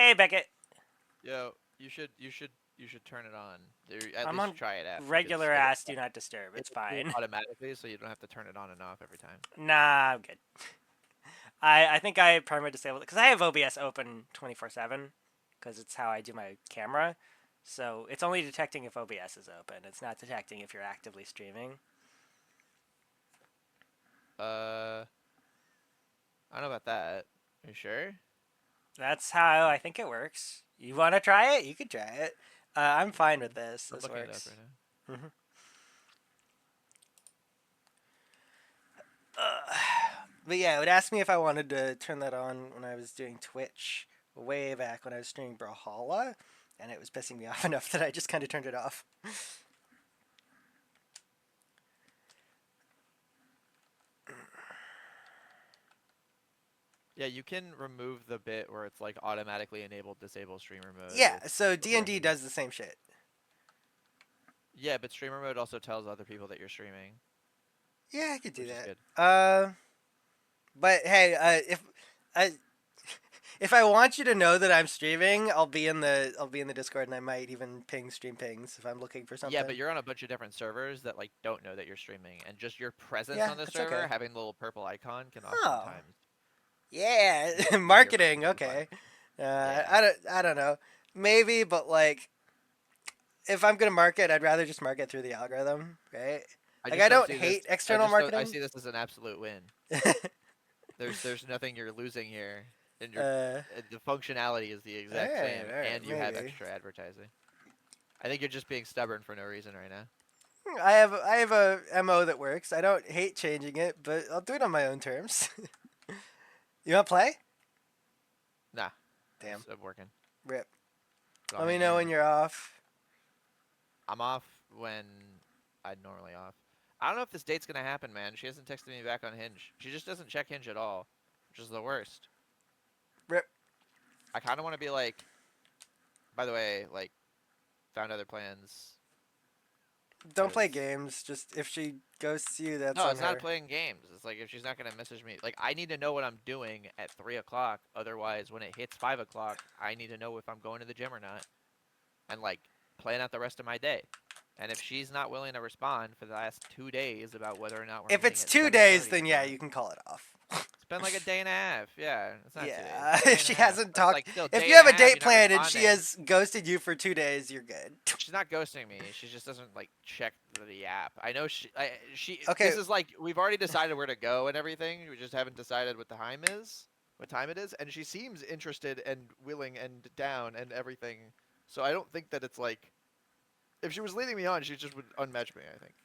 Hey, Beckett. Yo, you should turn it on. At I'm least on try it out because regular ass do not disturb. It's it'll do it fine. automatically, so you don't have to turn it on and off every time. Nah, I'm good. I think I perma disabled it because I have OBS open 24/7 because it's how I do my camera. So it's only detecting if OBS is open. It's not detecting if you're actively streaming. Uh, I don't know about that. Are you sure? That's how I think it works. You want to try it? You could try it. I'm fine with this. I'm This looking it up works. right now. Mhm. But yeah, it would ask me if I wanted to turn that on when I was doing Twitch way back when I was streaming Brawlhalla, and it was pissing me off enough that I just kind of turned it off. Yeah, you can remove the bit where it's like automatically enabled disable streamer mode Yeah, with so D&D awareness. does the same shit. Yeah, but streamer mode also tells other people that you're streaming, Yeah, I could do which is that. good. But hey, I if I want you to know that I'm streaming, I'll be in the Discord, and I might even ping stream pings if I'm looking for Yeah, but something. you're on a bunch of different servers that like don't know that you're streaming, and just your presence Yeah, on the that's server, okay. having the little purple icon, can Oh, oftentimes yeah, make it easier for marketing. people to find. Okay. Yeah. I don't know. Maybe, but like, if I'm gonna market, I'd rather just market through the algorithm, right? I Like, just I don't don't see this. hate I external just don't. I marketing. see this as an absolute win. There's nothing you're losing here, and uh, the functionality is the exact same, all right, and you have maybe. extra advertising. I think you're just being stubborn for no reason right now. I have a mo that works. I don't hate changing it, but I'll do it on my own terms. You want to play? Nah, Damn, I'm working, rip. but Let I'm me in the know when mood. you're off. I'm off when I'd normally off. I don't know if this date's gonna happen, man. She hasn't texted me back on Hinge. She just doesn't check Hinge at all, which is the worst. Rip. I kind of want to be like, by the way, like, found other plans, Don't play cause games. Just if she ghosts you, that's no, on it's not her. playing games. It's like if she's not gonna message me, like I need to know what I'm doing at 3 o'clock. Otherwise, when it hits 5 o'clock, I need to know if I'm going to the gym or not, and like plan out the rest of my day. And if she's not willing to respond for the last 2 days about whether or not we're If meeting it's at 2 days, 7:30 then or yeah, not, you can call it off. it's been like a day and a half. Yeah, it's not 2 days. Yeah, It's a day if and a she half. hasn't But it's talked, like still if day you and have a a half. date You're not planned and she responding. has ghosted you for 2 days, you're good. She's not ghosting me. She just doesn't like check the app. I know she. Okay, This is like we've already decided where to go and everything. We just haven't decided what the time is, what time it is, and she seems interested and willing and down and everything. So I don't think that it's like if she was leading me on, she just would unmatch me. I think,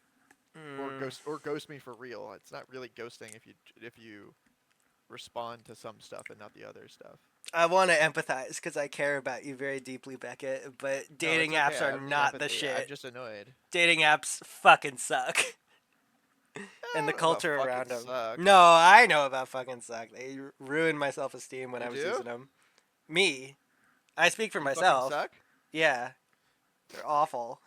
mm, or ghost me for real. It's not really ghosting if you respond to some stuff and not the other stuff. I want to empathize because I care about you very deeply, Beckett. But No, dating it's okay. apps I are don't need not the empathy. I'm shit. just annoyed. Dating apps fucking suck, and I the don't know about culture fucking around them. suck. No, I know about fucking suck. They ruined my self esteem when You I was do? using them. Me, I speak for You fucking myself. suck? Yeah, they're awful.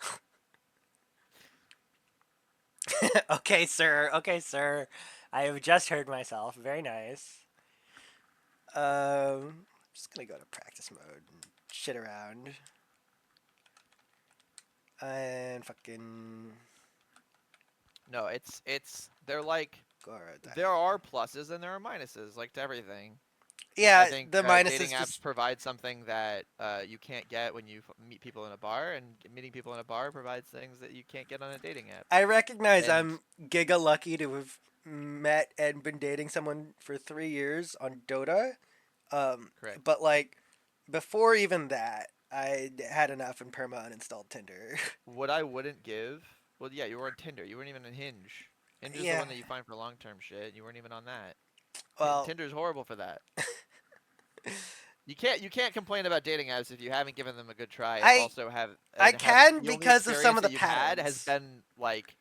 Okay, sir. Okay, sir. I have just heard myself. Very nice. Just gonna go to practice mode and shit around. And fucking No, it's they're like go around there that. are pluses and there are minuses, like to everything. I Yeah, think the minus dating is apps just provide something that you can't get when you meet people in a bar, and meeting people in a bar provides things that you can't get on a dating app. I recognize And I'm giga lucky to have met and been dating someone for 3 years on Dota. correct. But like before even that, I had enough and perma uninstalled Tinder. What I wouldn't give, well, yeah, you were on Tinder. You weren't even on Hinge. Hinge is the Yeah. one that you find for long-term shit. You weren't even on that. Well, Tinder's horrible for that. You can't complain about dating apps if you haven't given them a good try and I also I have can the only because of some experience of the that you've had has patterns. been like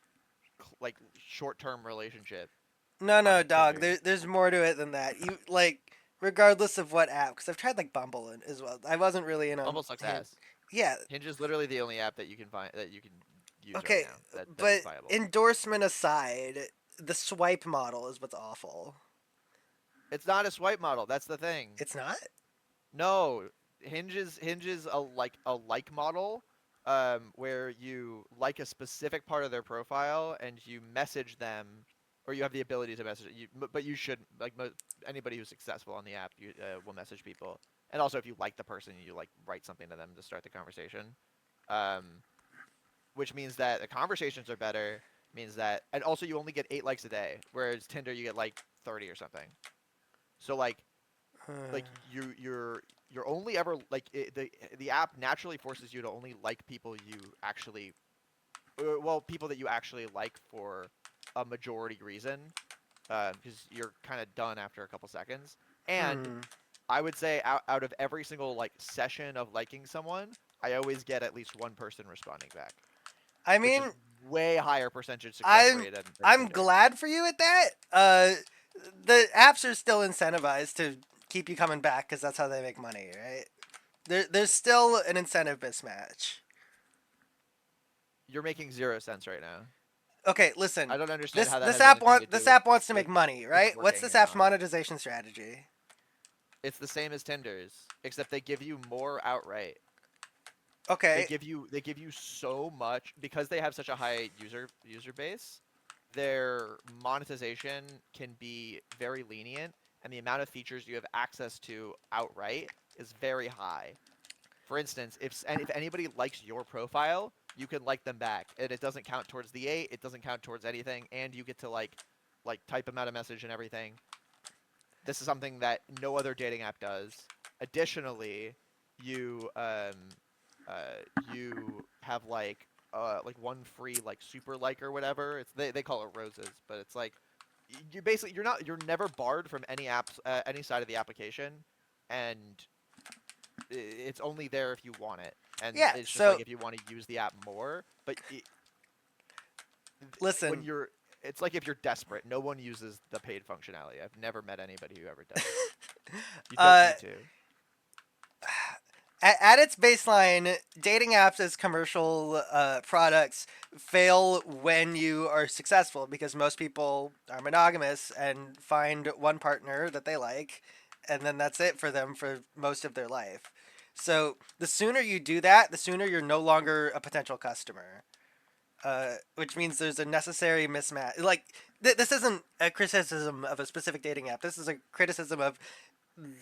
short-term relationship No, on no, dog. Tinder. There's more to it than that. You like, regardless of what app, because I've tried like Bumble as well. I wasn't really in on Bumble sucks him. ass. Yeah. Hinge is literally the only app that you can find that you can use right Okay, now that is but viable. endorsement aside, the swipe model is what's awful. It's not a swipe model. That's the thing. It's not. No, Hinge is a like model, where you like a specific part of their profile and you message them, or you have the ability to message you, but you should like anybody who's successful on the app, you will message people, and also if you like the person, you like write something to them to start the conversation, um, which means that the conversations are better, means that, and also you only get 8 likes a day, whereas Tinder you get like 30 or something. So like you're only ever like the app naturally forces you to only like people you actually well, people that you actually like for a majority reason, because you're kind of done after a couple seconds. And Hmm. I would say out of every single like session of liking someone, I always get at least one person responding back, I which is mean, way higher percentage success I'm rate than I'm Tinder. glad for you at that. The apps are still incentivized to keep you coming back because that's how they make money, right? There's still an incentive mismatch. You're making 0 cents right now. Okay, listen. I don't understand This how that this has app anything want to do this app wants to with make money, it right? What's working this or app's not. monetization strategy? It's the same as Tinder's, except they give you more outright. Okay. They give you so much because they have such a high user base. Their monetization can be very lenient, and the amount of features you have access to outright is very high. For instance, if anybody likes your profile, you can like them back, and it doesn't count towards the 8. It doesn't count towards anything, and you get to like type them out a message and everything. This is something that no other dating app does. Additionally, you you have like one free like super like or whatever. They call it roses, but it's like you basically you're never barred from any apps any side of the application, and it's only there if you want it, and Yeah. it's just So like if you want to use the app more. But when listen. you're it's like if you're desperate, no one uses the paid functionality. I've never met anybody who ever does. You don't Uh, need to. at its baseline, dating apps as commercial products fail when you are successful because most people are monogamous and find one partner that they like, and then that's it for them for most of their life. So the sooner you do that, the sooner you're no longer a potential customer. Which means there's a necessary mismatch. Like this isn't a criticism of a specific dating app. This is a criticism of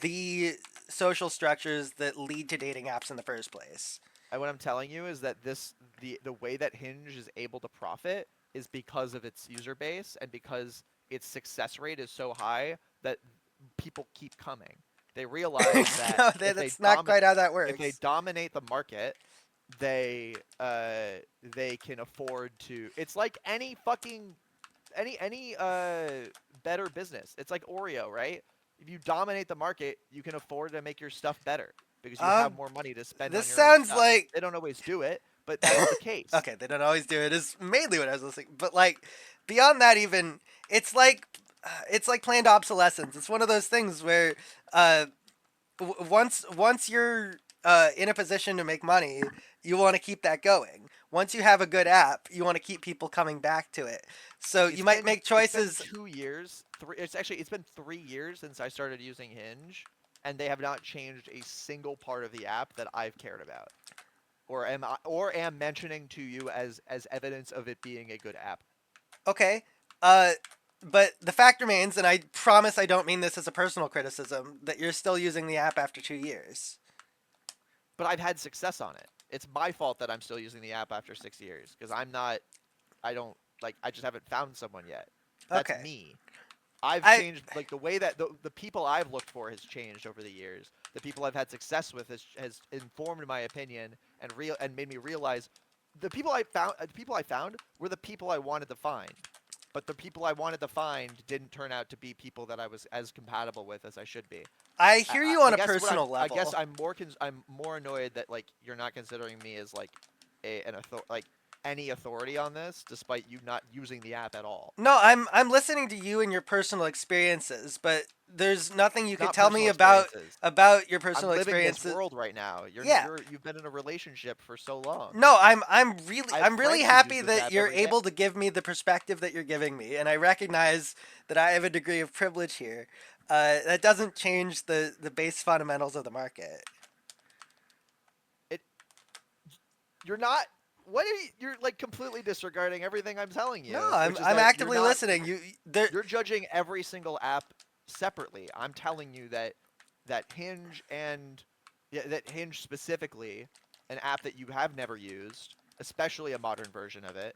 the social structures that lead to dating apps in the first place. And what I'm telling you is that the way that Hinge is able to profit is because of its user base and because its success rate is so high that people keep coming. They realize that No, if that's not quite how that if they works. dominate the market, they can afford to. It's like any fucking any better business. It's like Oreo, right? If you dominate the market, you can afford to make your stuff better because you have Um, more money to spend this on your own sounds stuff. like They don't always do it, but that's the case. okay. They don't always do it. Is mainly what I was listening. But like beyond that, even it's like planned obsolescence. It's one of those things where uh, once you're in a position to make money, you want to keep that going. Once you have a good app, you want to keep people coming back to it. So you might make It's been choices. 2 years. It's been 3 years since I started using Hinge, and they have not changed a single part of the app that I've cared about, or am mentioning to you as evidence of it being a good app. Okay. Uh, but the fact remains, and I promise I don't mean this as a personal criticism, that you're still using the app after 2 years. But I've had success on it. It's my fault that I'm still using the app after 6 years because I'm not. I don't like. I just haven't found someone yet. That's Okay. me. I've I changed like the way that the people I've looked for has changed over the years. The people I've had success with has informed my opinion and made me realize the people I found were the people I wanted to find. But the people I wanted to find didn't turn out to be people that I was as compatible with as I should be. I hear you on I a guess personal I guess level. I'm more annoyed that like you're not considering me as like like any authority on this, despite you not using the app at all. No, I'm listening to you and your personal experiences, but there's nothing you could Not tell me personal experiences. about your I'm personal living this experiences. world right now. Yeah. You've been in a relationship for so long. No, I have I'm really friends who use happy this that app you're every day. able to give me the perspective that you're giving me, and I recognize that I have a degree of privilege here. That doesn't change the base fundamentals of the market. You're not. What are you? You're like completely disregarding everything I'm telling No, you, which is I'm that you're actively not. listening. You there. You're judging every single app separately. I'm telling you that Hinge and yeah, that Hinge specifically, an app that you have never used, especially a modern version of it,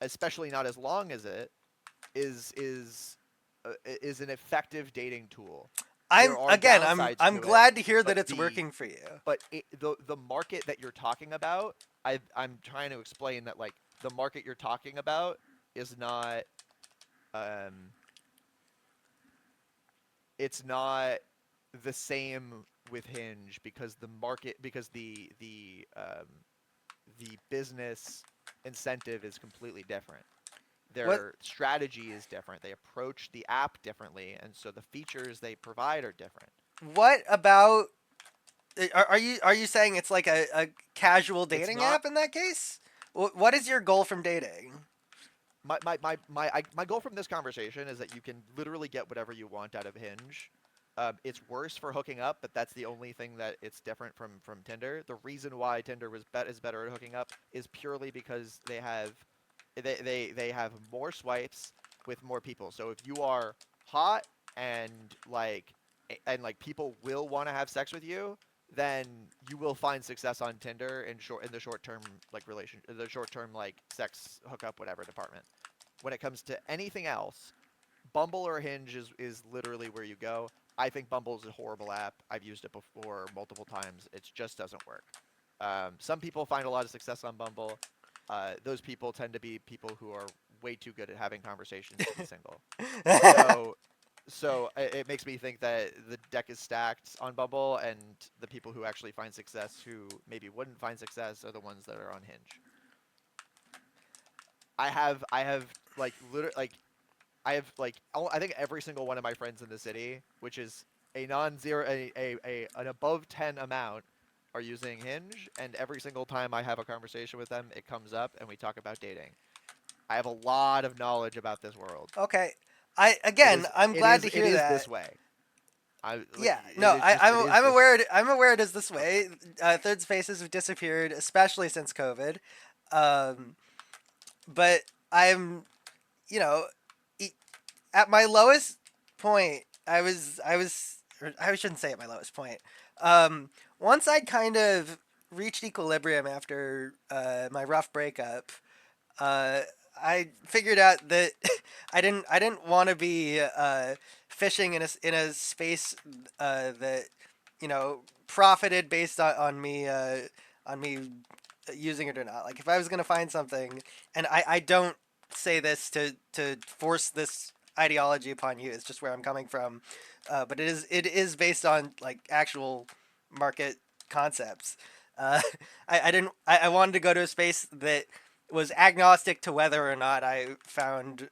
especially not as long as it is an effective dating tool. There are downsides I'm to it, glad to hear that but it's working for you. the market that you're talking about, I'm trying to explain that like the market you're talking about is not um it's not the same with Hinge because the business incentive is completely different. What Their strategy is different. They approach the app differently, and so the features they provide are different. what about are you saying it's like a casual It's dating not app in that case? What is your goal from dating? my goal from this conversation is that you can literally get whatever you want out of Hinge. It's worse for hooking up, but that's the only thing that it's different from Tinder. The reason why Tinder is better at hooking up is purely because they have more swipes with more people. So if you are hot and like people will want to have sex with you, then you will find success on Tinder in the short term like the short term like sex hookup whatever department. When it comes to anything else, Bumble or Hinge is literally where you go. I think Bumble is a horrible app. I've used it before multiple times. It just doesn't work. Some people find a lot of success on Bumble. Those people tend to be people who are way too good at having conversations to be single. So, it makes me think that the deck is stacked on Bumble, and the people who actually find success, who maybe wouldn't find success, are the ones that are on Hinge. I have like literally like I have like I think every single one of my friends in the city, which is a non-zero an above 10 amount, are using Hinge, and every single time I have a conversation with them, it comes up and we talk about dating. I have a lot of knowledge about this world. Okay. I'm glad to It hear is that. this way. I like Yeah, no, it is this way. I'm aware it is this way. Third spaces have disappeared, especially since COVID. Um, but I'm, you know, e- at my lowest point, or I shouldn't say at my lowest point. Once I kind of reached equilibrium after my rough breakup, uh, I figured out that I didn't want to be fishing in a space that profited based on me using it or not. Like if I was gonna find something, and I don't say this to force this ideology upon you. It's just where I'm coming from, but it is based on like actual market concepts. Uh, I wanted to go to a space that was agnostic to whether or not I found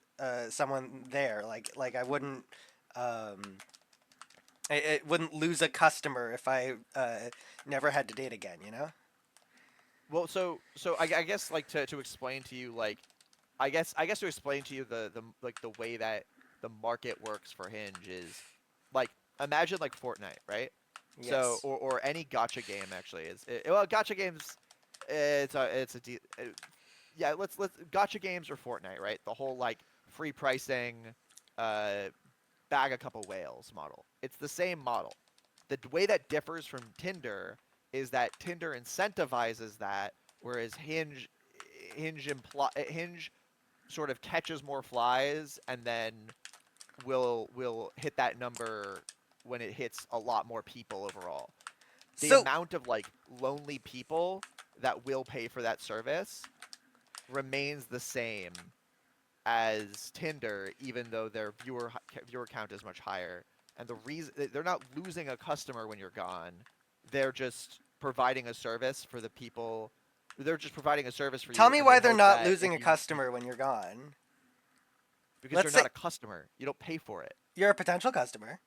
someone there. Like I wouldn't it wouldn't lose a customer if I never had to date again. You know. Well, I guess like to explain to you like I guess to explain to you the like the way that the market works for Hinge is like imagine like Fortnite, right? So Yes. or any gotcha game actually well gotcha games it's a yeah let's gotcha games or Fortnite, right? The whole like free pricing uh bag a couple whales model. It's the same model. The way that differs from Tinder is that Tinder incentivizes that, whereas Hinge sort of catches more flies and then will hit that number when it hits a lot more people overall. The So amount of like lonely people that will pay for that service remains the same as Tinder, even though their viewer count is much higher. And the reason they're not losing a customer when you're gone, they're just providing a service for the people. They're just providing a service for tell you, me and they why they're hope not that losing a customer when you're gone. because Let's you're say not a customer, you don't pay for it. you're a potential customer.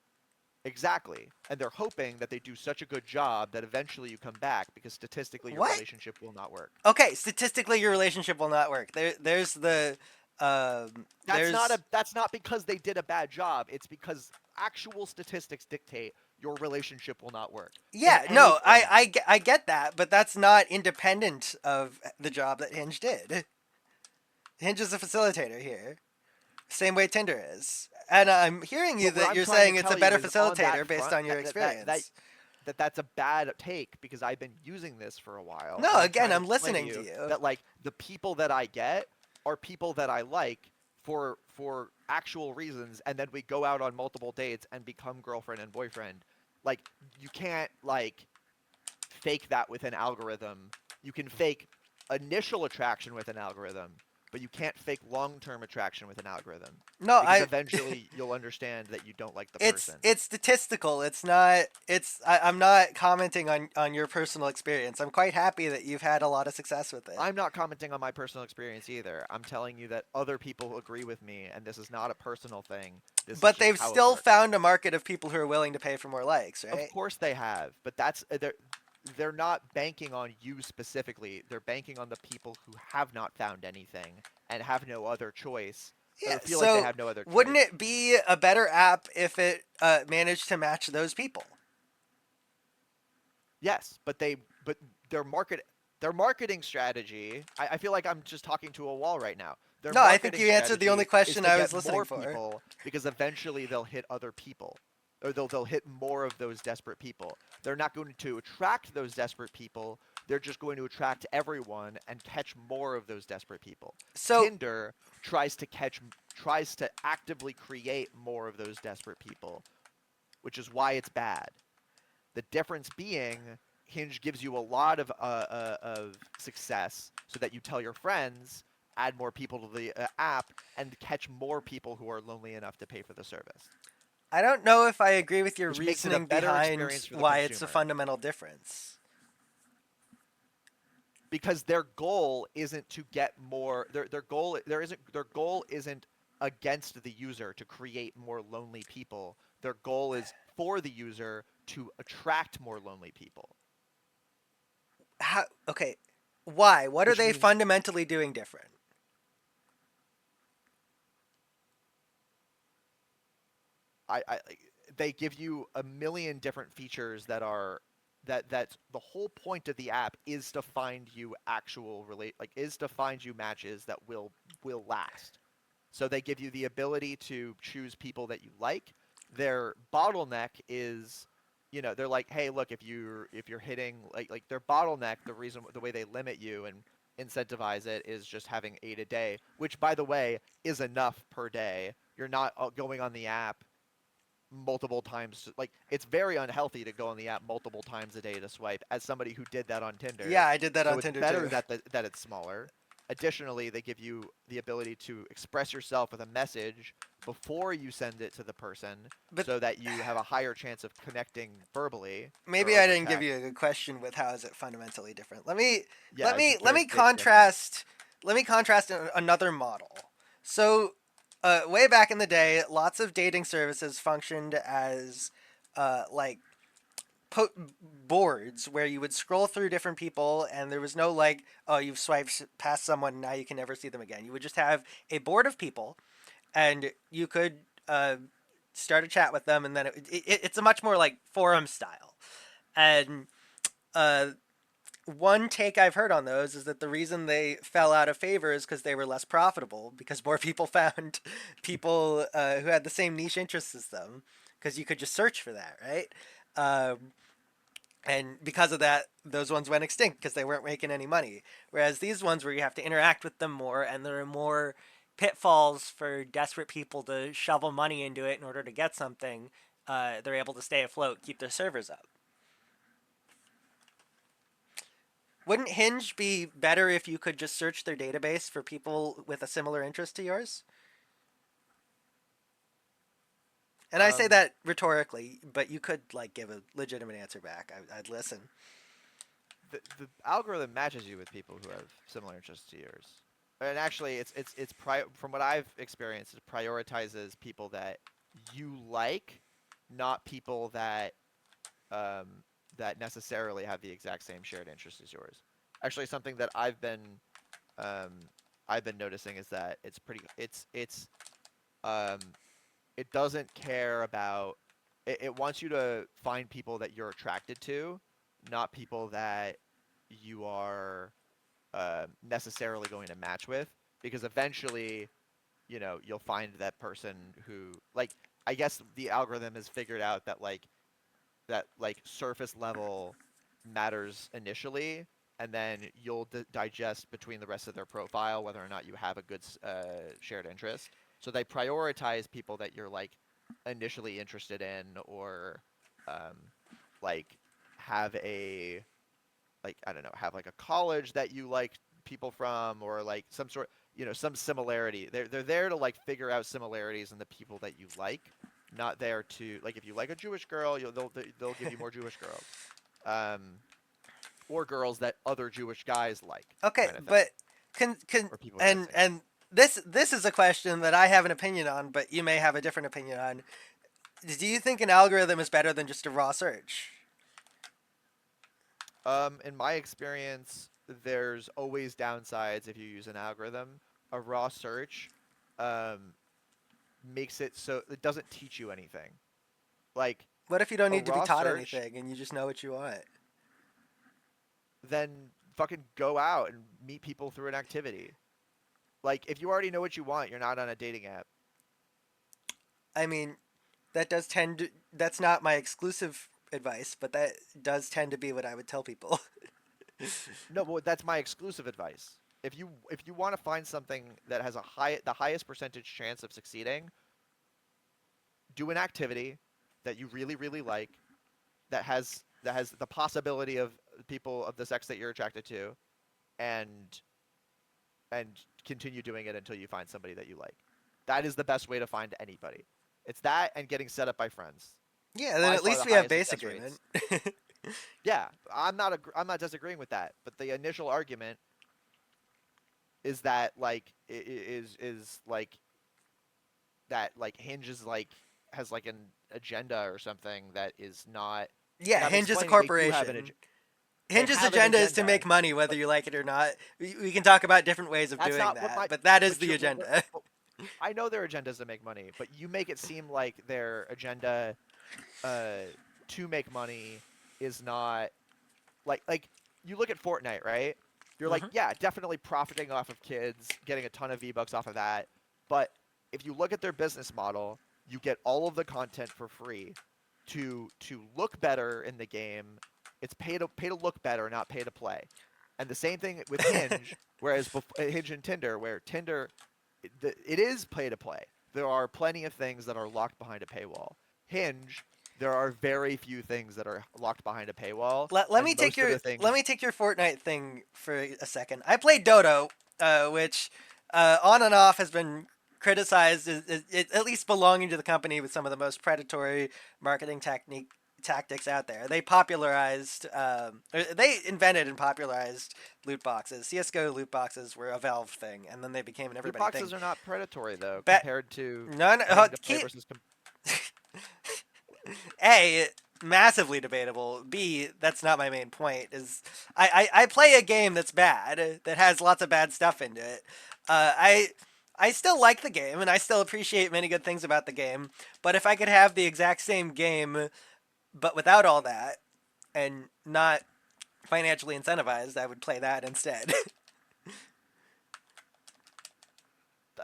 Exactly. And they're hoping that they do such a good job that eventually you come back because statistically your What? relationship will not work. Okay, statistically, your relationship will not work. There's the there's That's not because they did a bad job. It's because actual statistics dictate your relationship will not work. In Yeah, no, anything, I get that, but that's not independent of the job that Hinge did. Hinge is a facilitator here, same way Tinder is. And I'm hearing you but what that I'm you're trying to saying it's a tell you better is on that facilitator based front on your experience. that's a bad take because I've been using this for a while No, and I'm again, trying to I'm explain to listening to you you. that like the people that I get are people that I like for actual reasons and then we go out on multiple dates and become girlfriend and boyfriend. Like you can't like fake that with an algorithm. You can fake initial attraction with an algorithm, but you can't fake long-term attraction with an algorithm No, because I eventually you'll understand that you don't like the it's person. it's statistical. It's not. I'm not commenting on your personal experience. I'm quite happy that you've had a lot of success with it. I'm not commenting on my personal experience either. I'm telling you that other people agree with me, and this is not a personal thing. This is But just they've how it still works. found a market of people who are willing to pay for more likes, Of right? course they have, but they're not banking on you specifically. They're banking on the people who have not found anything and have no other choice, Yeah. or feel like they So have no other wouldn't choice. it be a better app if it managed to match those people? Yes, but their market their marketing strategy. I feel like I'm just talking to a wall right now. Their No, I think marketing you answered the only strategy is question to I get was listening more for. people because eventually they'll hit other people. Or they'll hit more of those desperate people. They're not going to attract those desperate people. They're just going to attract everyone and catch more of those desperate people. So Tinder tries to actively create more of those desperate people, which is why it's bad. The difference being, Hinge gives you a lot of success so that you tell your friends, add more people to the app, and catch more people who are lonely enough to pay for the service, I don't know if I agree with your which makes it a reasoning better behind experience for the why it's a consumer. fundamental difference. Because their goal isn't to get more. Their goal isn't against the user to create more lonely people. Their goal is for the user to attract more lonely people, How, okay, why? What are which they means fundamentally doing different? I they give you a million different features that are that's the whole point of the app is to find you actual relate like is to find you matches that will last. So they give you the ability to choose people that you like. Their bottleneck is, they're like, hey, look, if you're hitting their bottleneck, the way they limit you and incentivize it is just having 8 a day, which by the way is enough per day. You're not going on the app multiple times. Like it's very unhealthy to go on the app multiple times a day to swipe. As somebody who did that on Yeah, Tinder, I did that so on it's Tinder better too. that it's smaller. Additionally, they give you the ability to express yourself with a message before you send it to the person, But so that you have a higher chance of connecting verbally or maybe I over didn't give you a text. good question with how is it fundamentally different. Let me Yeah, it's a let very me big difference. contrast another model. So, way back in the day, lots of dating services functioned as like po- boards where you would scroll through different people and there was no like, oh, you've swiped past someone, now you can never see them again. You would just have a board of people and you could start a chat with them, and then it's a much more like forum style. And uh, one take I've heard on those is that the reason they fell out of favor is because they were less profitable because more people found people who had the same niche interests as them because you could just search for that, right? And because of that, those ones went extinct because they weren't making any money. Whereas these ones where you have to interact with them more and there are more pitfalls for desperate people to shovel money into it in order to get something, they're able to stay afloat, keep their servers up. Wouldn't Hinge be better if you could just search their database for people with a similar interest to yours? And I say Um, that rhetorically, but you could like give a legitimate answer back. I'd listen. the algorithm matches you with people who have similar interests to yours. And actually, from what I've experienced, it prioritizes people that you like, not people um, that necessarily have the exact same shared interests as yours. Actually, something that um, I've been noticing is that um, it doesn't care about it wants you to find people that you're attracted to, not people that you are necessarily going to match with, because eventually, you'll find that person who, like, I guess the algorithm has figured out that surface level matters initially, and then you'll digest between the rest of their profile whether or not you have a good shared interest. So they prioritize people that you're like initially interested in, or um, like have a like I don't know, have like a college that you like people from, or like some sort, some similarity. They're there to like figure out similarities in the people that you like, not there to like if you like a Jewish girl, they'll give you more Jewish girls, um, or girls that other Jewish guys like, Okay, kind of thing, but can or people of that and same. and this is a question that I have an opinion on, but you may have a different opinion on. Do you think an algorithm is better than just a raw search? In my experience, there's always downsides if you use an algorithm. A raw search, um, makes it so it doesn't teach you anything. Like What if you don't a need to be raw taught search, anything and you just know what you want? then fucking go out and meet people through an activity. Like if you already know what you want, you're not on a dating app. I mean, that's not my exclusive advice, but that does tend to be what I would tell people. No, but that's my exclusive advice. If you want to find something that has the highest percentage chance of succeeding, do an activity that you really really like, that has the possibility of people of the sex that you're attracted to, and continue doing it until you find somebody that you like. That is the best way to find anybody. It's that and getting set up by friends. Yeah, then By at far least the we have highest base success agreement. rates. Yeah, I'm not disagreeing with that, but the initial argument is that like is like that like Hinge is like has like an agenda or something that is not, Yeah, and I'm Hinge is a explaining they do have corporation. they Hinge's have an agenda is to agenda, make money, whether but you like it or not. We can talk about different ways of that's doing not what that, my but that is but the you agenda. but I know their agenda is to make money, but you make it seem like their agenda uh to make money is not like you look at Fortnite, right? You're like, Hmm. yeah, definitely profiting off of kids, getting a ton of V-Bucks off of that. But if you look at their business model, you get all of the content for free to look better in the game. It's pay to look better, not pay to play. And the same thing with Hinge, whereas Hinge and Tinder, where Tinder it is pay to play. There are plenty of things that are locked behind a paywall. Hinge, there are very few things that are locked behind a paywall, Let me and take most of your the let things. me take your Fortnite thing for a second. I played Dodo, which on and off has been criticized as at least belonging to the company with some of the most predatory marketing technique tactics out there. They popularized, or they invented and popularized loot boxes. CS:GO loot boxes were a Valve thing, and then they became an Loot everybody thing. boxes are not predatory though, Bet compared to none. paying to play Keep versus. A, massively debatable. B, that's not my main point. Is I play a game that's bad, that has lots of bad stuff into it. I still like the game and I still appreciate many good things about the game. But if I could have the exact same game but without all that and not financially incentivized, I would play that instead.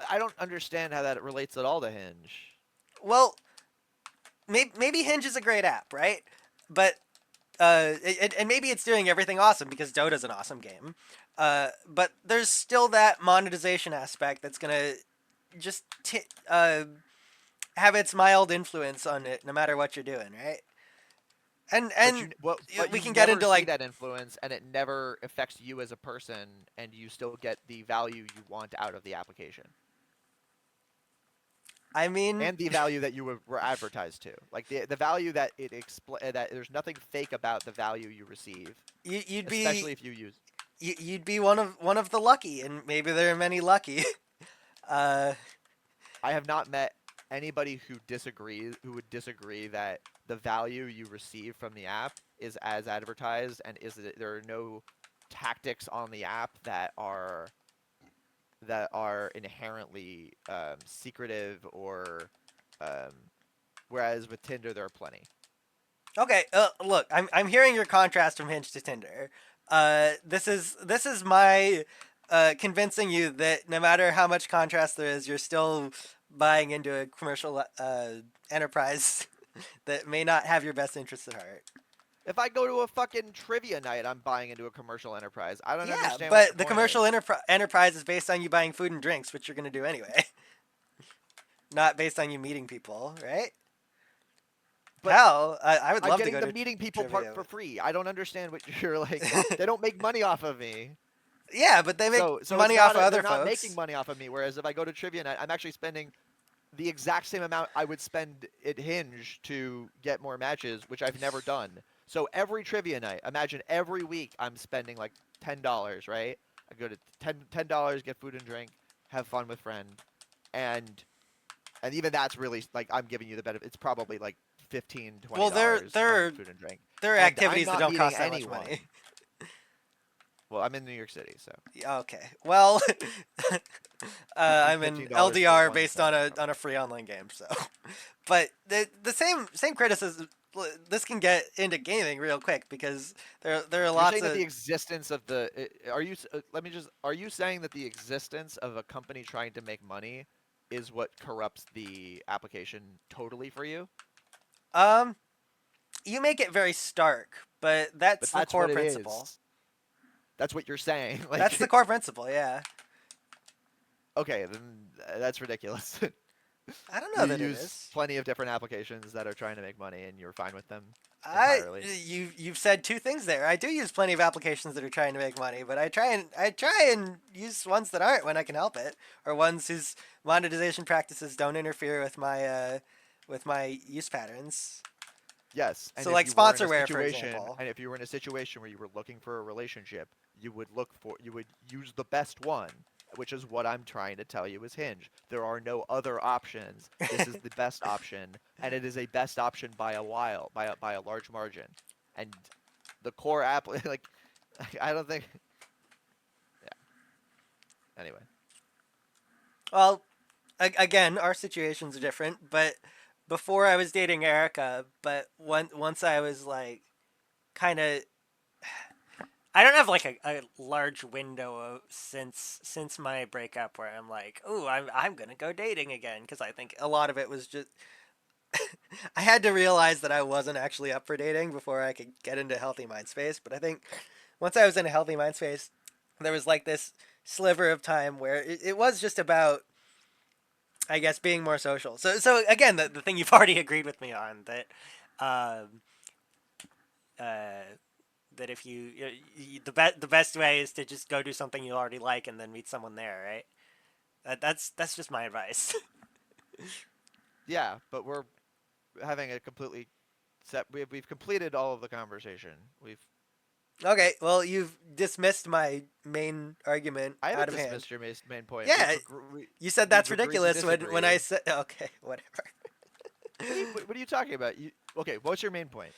I don't understand how that relates at all to Hinge. Well, maybe Hinge is a great app, right? But and maybe it's doing everything awesome because Dota's an awesome game. But there's still that monetization aspect that's gonna just have its mild influence on it, no matter what you're doing, right? But And you well, but we you can get never into see like, that influence, and it never affects you as a person, and you still get the value you want out of the application, I mean, and the value that you were advertised to. Like the value that that there's nothing fake about the value you receive, you'd be especially if you use. you'd be one of the lucky, and maybe there are many lucky. uh, I have not met anybody who would disagree that the value you receive from the app is as advertised, and is that there are no tactics on the app that are inherently secretive or um, Whereas with Tinder, there are plenty. Okay, look, I'm hearing your contrast from Hinge to Tinder. This is my convincing you that no matter how much contrast there is, you're still buying into a commercial enterprise that may not have your best interests at heart. If I go to a fucking trivia night, I'm buying into a commercial enterprise. I don't Yeah, understand what your but the point commercial is. enterprise is based on you buying food and drinks, which you're going to do anyway, not based on you meeting people, right? But Hell, I would I'm love to getting go the to meeting people part trivia. for free. I don't understand what you're like. They don't make money off of me. Yeah, but they make So it's money not off of they're other not making folks. money off of me. Whereas if I go to trivia night, I'm actually spending the exact same amount I would spend at Hinge to get more matches, which I've never done. So every trivia night, imagine every week I'm spending like $10, right? I go to $10, get food and drink, have fun with friend, and even that's really like I'm giving you the benefit. It's probably like 15, twenty Well, there dollars on there food and drink, there are and I'm activities that not don't meeting cost that much anyone. money. Well, I'm in New York City, so Okay. Well, I'm in $15 for LDR one based on thing, a probably. free online game. So, but the same criticism. This can get into gaming real quick because there are You're lots saying that of the existence of the are you let me just are you saying that the existence of a company trying to make money is what corrupts the application totally for you? um. You make it very stark, but But that's the that's core what it principle. is. That's what you're saying. That's the Like, core principle. Yeah. okay, then that's ridiculous. I don't know You that it use is. plenty of different applications that are trying to make money, and you're fine with them I entirely. you've said two things there. I do use plenty of applications that are trying to make money, but I try and use ones that aren't when I can help it, or ones whose monetization practices don't interfere with my use patterns. Yes, So like sponsorware, for example. and if you were in a situation where you were looking for a relationship, you would use the best one, which is what I'm trying to tell you is Hinge. There are no other options. This is the best option, and it is a best option by a while, by a large margin. And the core app, like, I don't think. Yeah. Anyway, Well, again, our situations are different, but before I was dating Erica, but once I was like kind of I don't have like a large window since my breakup where I'm like, oh, I'm gonna go dating again because I think a lot of it was just I had to realize that I wasn't actually up for dating before I could get into healthy mind space. But I think once I was in a healthy mind space, there was like this sliver of time where it was just about I guess being more social. So again, the thing you've already agreed with me on that um, uh, that if the best way is to just go do something you already like and then meet someone there, right? That's just my advice. yeah, but we're having a completely we've completed all of the conversation. We've Okay, well you've dismissed my main argument I out haven't of hand. dismissed your main point. Yeah, you said that's We've agreed to ridiculous when I disagree. said okay, whatever. What are you talking about? Okay? What's your main point?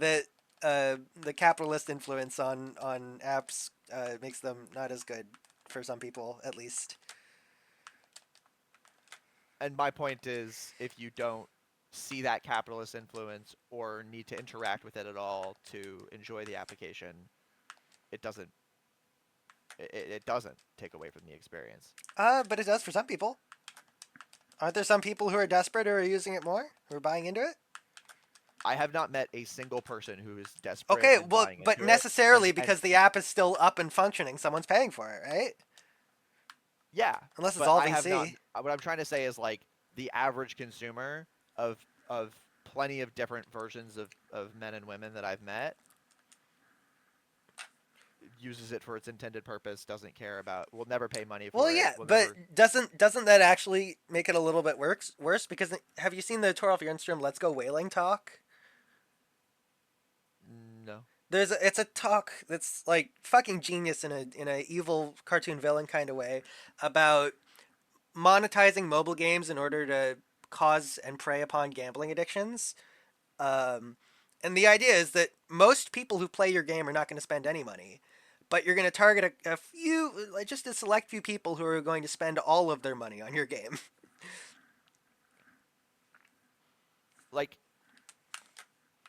That the capitalist influence on apps makes them not as good for some people at least. And my point is, if you don't see that capitalist influence or need to interact with it at all to enjoy the application, it doesn't it doesn't take away from the experience. But it does for some people. Aren't there some people who are desperate who are using it more, who are buying into it? I have not met a single person who is desperate Okay, and well, buying but into it, necessarily and because the app is still up and functioning, someone's paying for it, right? yeah, Unless it's but all I have not. VC. What I'm trying to say is like the average consumer of plenty of different versions of men and women that I've met uses it for its intended purpose, doesn't care about, will never pay money Well, for it, yeah, will but never. doesn't that actually make it a little bit worse? Because have you seen the Toralf Jernstrom "Let's Go Whaling" talk? No. It's a talk that's like fucking genius in a evil cartoon villain kind of way about monetizing mobile games in order to cause and prey upon gambling addictions. Um, and the idea is that most people who play your game are not going to spend any money, but you're going to target a few, like just a select few people who are going to spend all of their money on your game. like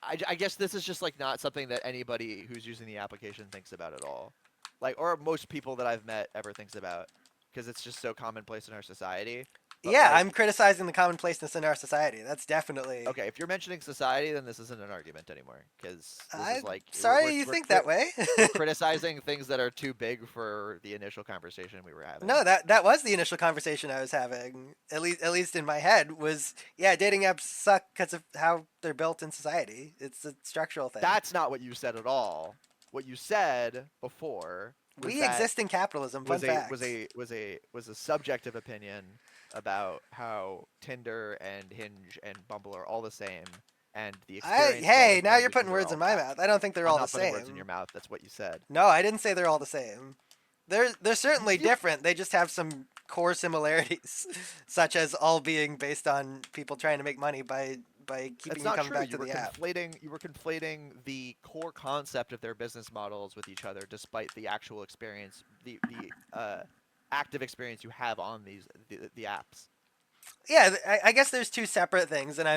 I guess this is just like not something that anybody who's using the application thinks about at all, like or most people that I've met ever thinks about, because it's just so commonplace in our society. But Yeah, I'm like, criticizing the commonplaceness in our society. That's definitely. okay, if you're mentioning society, then this isn't an argument anymore, because this is I'm like sorry you think that way. we're criticizing things that are too big for the initial conversation we were having. No, that was the initial conversation I was having. At least in my head was, yeah, dating apps suck because of how they're built in society. It's a structural thing. That's not what you said at all. What you said before was We that exist in capitalism. Fun fact. was a subjective opinion about how Tinder and Hinge and Bumble are all the same, and the experiences all Hey, the now same you're because putting they're words all in my apps. mouth. I don't think they're I'm all the not putting words in your same. mouth. That's what you said. No, I didn't say they're all the same. They're certainly You, different. They just have some core similarities, such as all being based on people trying to make money by keeping That's you not coming true. back to the app. You were conflating the core concept of their business models with each other, despite the actual experience, the active experience you have on the apps. Yeah, I guess there's two separate things, and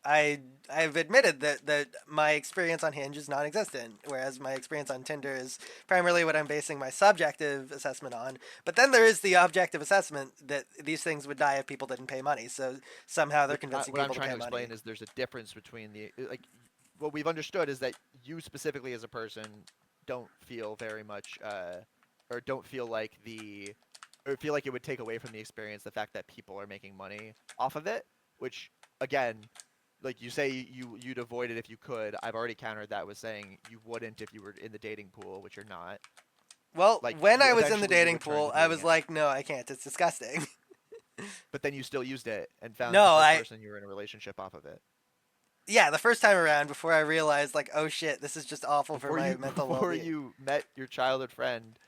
I've admitted that my experience on Hinge is non-existent, whereas my experience on Tinder is primarily what I'm basing my subjective assessment on. But then there is the objective assessment that these things would die if people didn't pay money. So somehow they're convincing What I'm people to trying pay to explain money. is there's a difference between the like what we've understood is that you specifically as a person don't feel very much or don't feel like the or feel like it would take away from the experience the fact that people are making money off of it, which again, like you say you'd avoid it if you could. I've already countered that with saying you wouldn't if you were in the dating pool, which you're not. Well, Like when you I was in the eventually you dating would turn pool, to I doing was it. like, no, I can't. It's disgusting. But then you still used it and found the No, first I person you were in a relationship off of it. yeah, the first time around before I realized like, oh shit, this is just awful for my mental Before well-being. you met your childhood friend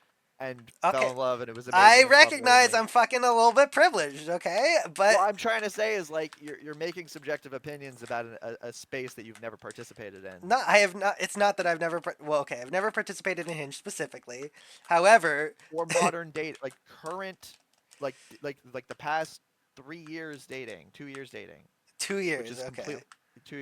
and Okay, fell in love and it was I amazing and bubbly and recognize like I'm fucking a little bit privileged, okay? But what I'm trying to say is like you're making subjective opinions about a space that you've never participated in. no, I have not. It's not that I've never. Well, okay, I've never participated in Hinge specifically. However, Or modern date like current like the past 3 years dating, 2 years dating, 2 years. which is Okay. completely 2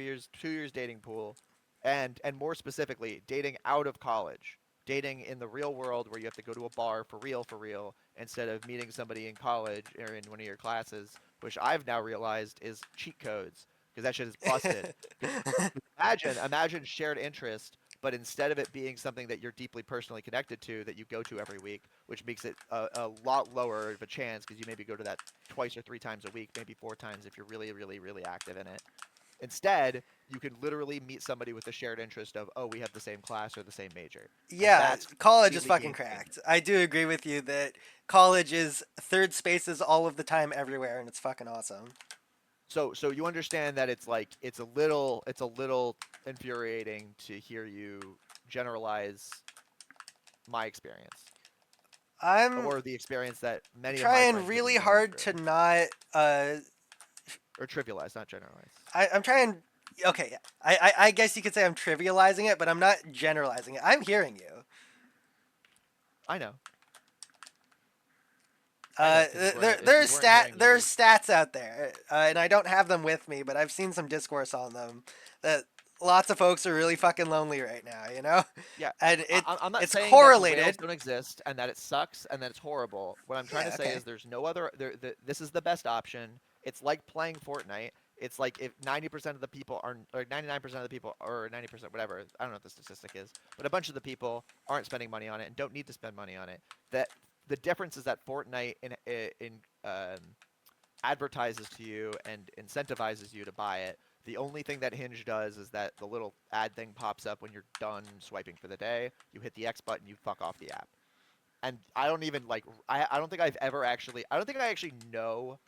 years dating pool, and more specifically dating out of college, dating in the real world where you have to go to a bar for real instead of meeting somebody in college or in one of your classes, which I've now realized is cheat codes because that shit is busted. 'Cause imagine shared interest, but instead of it being something that you're deeply personally connected to that you go to every week, which makes it a lot lower of a chance because you maybe go to that twice or 3 times a week, maybe 4 times if you're really, really, really active in it. Instead, you can literally meet somebody with a shared interest of, oh, we have the same class or the same major. And Yeah, that's college is really fucking game changing. cracked. I do agree with you that college is third spaces all of the time, everywhere, and it's fucking awesome. So you understand that it's a little infuriating to hear you generalize my experience I'm or the experience that many of my trying friends have been really going hard through to not. or trivialize, not generalize. I'm trying. Okay, I guess you could say I'm trivializing it, but I'm not generalizing it. I'm hearing you. I know. I know because if you weren't hearing me, you There's would. stats out there, and I don't have them with me, but I've seen some discourse on them that lots of folks are really fucking lonely right now, you know, Yeah, and I'm not it's saying that the whales correlated. don't exist and that it sucks and that it's horrible. What I'm trying to Yeah, say okay. is there's no other. This is the best option. It's like playing Fortnite. It's like if 90% of the people are, or 99% of the people, or 90%, whatever. I don't know what the statistic is, but a bunch of the people aren't spending money on it and don't need to spend money on it. That the difference is that Fortnite in um, advertises to you and incentivizes you to buy it. The only thing that Hinge does is that the little ad thing pops up when you're done swiping for the day. You hit the X button, you fuck off the app. And I don't even like I don't think I've ever actually I don't think I actually know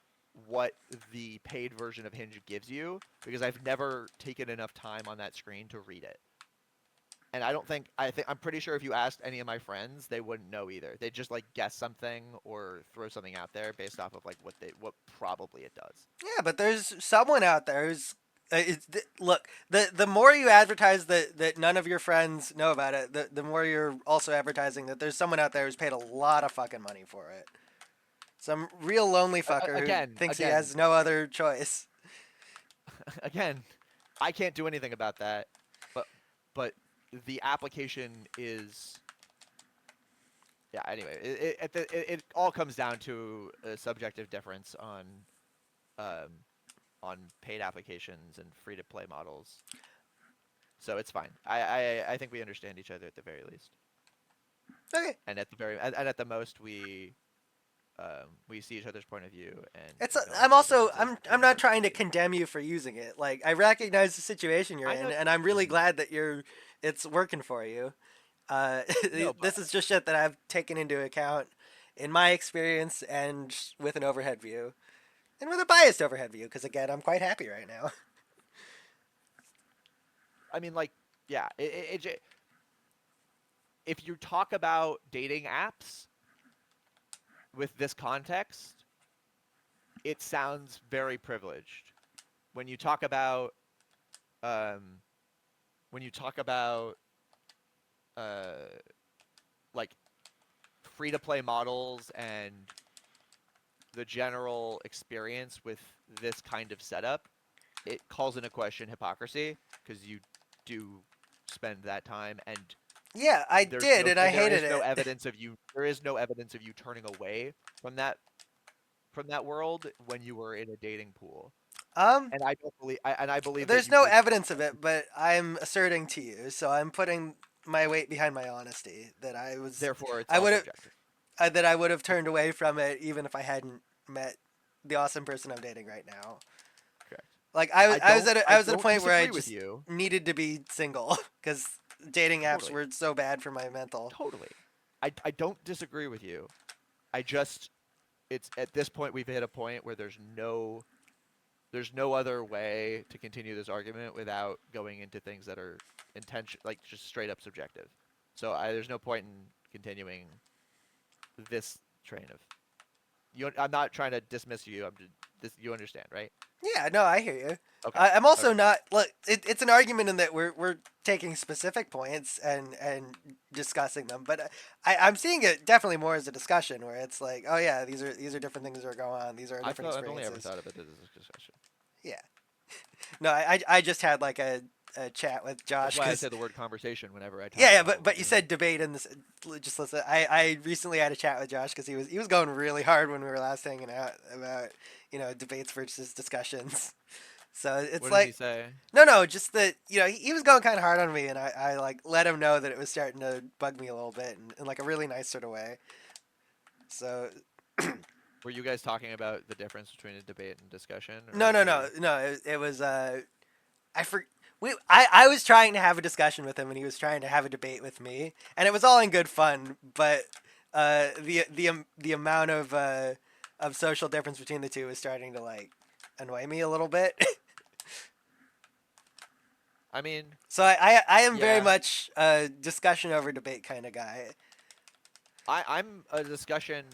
what the paid version of Hinge gives you because I've never taken enough time on that screen to read it. And I'm pretty sure if you asked any of my friends, they wouldn't know either. They'd just like guess something or throw something out there based off of like what probably it does. Yeah, but there's someone out there who's. Look, the more you advertise that none of your friends know about it, the more you're also advertising that there's someone out there who's paid a lot of fucking money for it. Some real lonely fucker who Again, thinks he again, has no other choice. again. I can't do anything about that, but but the application is yeah. Anyway, it all comes down to a subjective difference um, on paid applications and free to play models. So it's fine. I think we understand each other at the very least, Okay. and at the very and at the most we see each other's point of view and It's I'm acknowledge the also differences I'm between not our trying to opinions. condemn you for using it. Like I recognize the situation you're I in, know. and I'm really Mhm. glad that it's working for you. Uh, No, but this is just shit that I've taken into account in my experience and with an overhead view and with a biased overhead view because again I'm quite happy right now. I mean, like, yeah, if you talk about dating apps with this context, it sounds very privileged. When you talk about um, when you talk about uh, like free to play models and the general experience with this kind of setup, it calls into question hypocrisy because you do spend that time and Yeah, I did, and I there hated is no it. evidence of you turning away from that world when you were in a dating pool. Um, And I don't believe I believe that there's you no would evidence of it, but I'm asserting to you, so I'm putting my weight behind my honesty that therefore it's I all would have, subjective. that I would have turned away from it even if I hadn't met the awesome person I'm dating right now. Correct. Like I I was at a don't point where I disagree with just you. needed to be single because dating apps Totally. were so bad for my mental. Totally. I don't disagree with you. I just it's at this point we've hit a point where there's no other way to continue this argument without going into things that are intention like just straight up subjective. So there's no point in continuing this train of you. I'm not trying to dismiss you. You understand, right? Yeah, no, I hear you. Okay. I'm also Okay. not look. It's an argument in that we're taking specific points and discussing them, but I'm seeing it definitely more as a discussion where it's like, oh yeah, these are different things that are going on. These are different I've only ever experiences. thought of it as a discussion. Yeah. No, I just had like a chat with That's Josh why I because say the word conversation whenever I talk yeah, yeah, about what we're but you doing. said debate and this. Just listen. I recently had a chat with Josh because he was going really hard when we were last hanging out about debates versus discussions. So it's What did he like say? no, just that he was going kind of hard on me, and I like let him know that it was starting to bug me a little bit in like a really nice sort of way. So Were you guys talking about the difference between a debate and discussion, no, or no, were no, you? no. It was I for I was trying to have a discussion with him, and he was trying to have a debate with me, and it was all in good fun. But the amount of social difference between the two was starting to like annoy me a little bit. I mean, So I am very yeah. much a discussion over debate kind of guy. I'm a discussion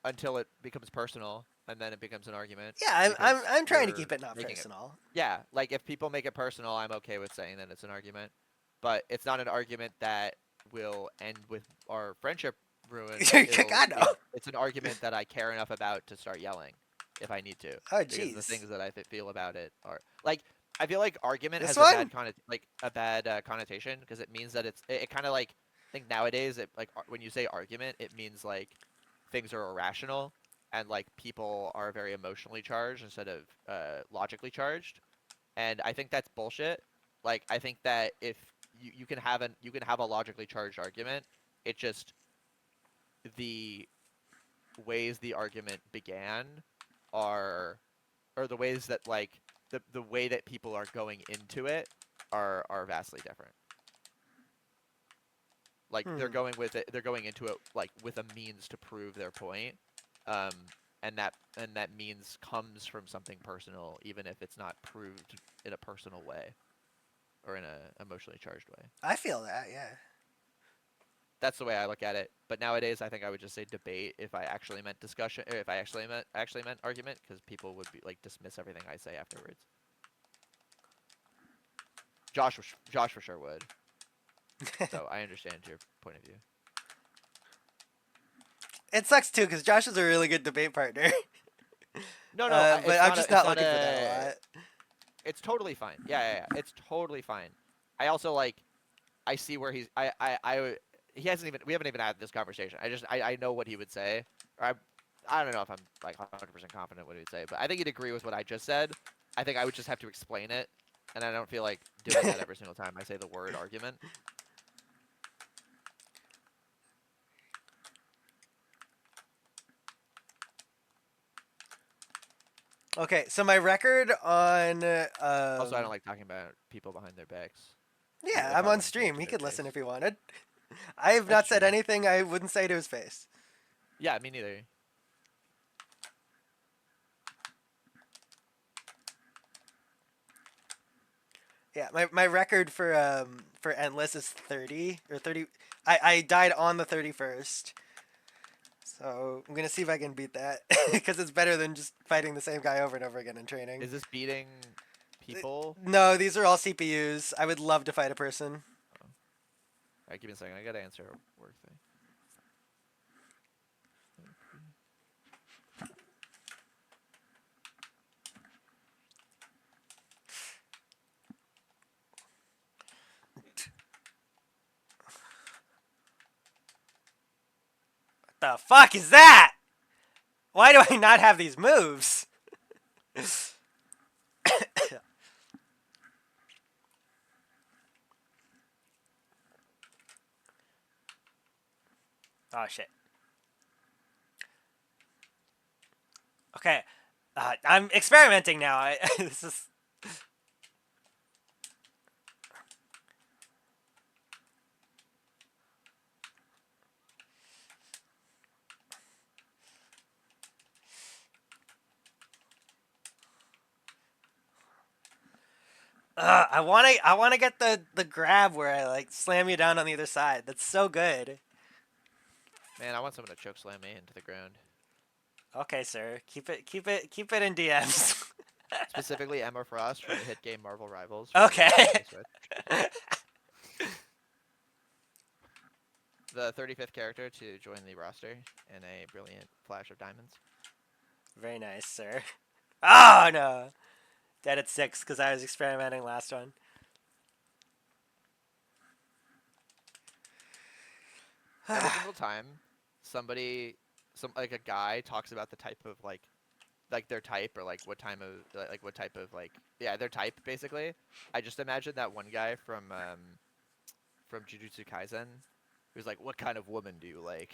until it becomes personal, and then it becomes an argument Yeah, because I'm trying to you're keep it not making it. personal. Yeah, like if people make it personal, I'm okay with saying that it's an argument, but it's not an argument that will end with our friendship ruined. God no. It's an argument that I care enough about to start yelling if I need to, Oh because the jeez. things that I feel about it are like I feel like argument This has a one? bad connotation because it means that it kind of like I think nowadays when you say argument, it means like things are irrational and like people are very emotionally charged instead of logically charged. And I think that's bullshit. Like I think that if you can have a logically charged argument, it just the ways the argument began are or the ways that like the way that people are going into it are vastly different. Like Hmm. they're going into it like with a means to prove their point. Um and that means comes from something personal even if it's not proved in a personal way or in a emotionally charged way. I feel that. Yeah. That's the way I look at it. But nowadays, I think I would just say debate if I actually meant discussion, or if I actually meant argument, because people would be like dismiss everything I say afterwards. Josh for sure would. So I understand your point of view. It sucks too because Josh is a really good debate partner. No, no, But I'm just it's not not looking for that a a lot. It's totally fine. Yeah. It's totally fine. I also like I see where he's he hasn't even we haven't even had this conversation. I know what he would say. Or I don't know if I'm like 100% confident what he would say, but I think he'd agree with what I just said. I think I would just have to explain it, and I don't feel like doing that every single time I say the word argument. Okay, so my record on Also, I don't like talking about people behind their backs. yeah, If I'm I on wouldn't say it stream. to He their could listen face. if he wanted. I have That's not said true. anything I wouldn't say to his face. Yeah, me neither. Yeah, my record for endless is 30 or 30. I died on the 31st. So I'm gonna see if I can beat that because it's better than just fighting the same guy over and over again in training. Is this beating people? No, these are all CPUs. I would love to fight a person. Oh. All right, give me a second. I gotta answer a work thing. The fuck is that? Why do I not have these moves? Oh shit. Okay, I'm experimenting now. This is. I wanna get the grab where I like slam you down on the other side. That's so good. Man, I want someone to choke slam me into the ground. Okay, sir. Keep it in DMs. Specifically, Emma Frost from the hit game Marvel Rivals for Okay. Nintendo Switch. The 35th character to join the roster in a brilliant flash of diamonds. Very nice, sir. Oh no. Dead at 6 because I was experimenting last one. Every single time somebody, some like a guy talks about the type of like their type or like what time of like what type of like yeah their type basically. I just imagine that one guy from Jujutsu Kaisen who's like, "What kind of woman do you like?"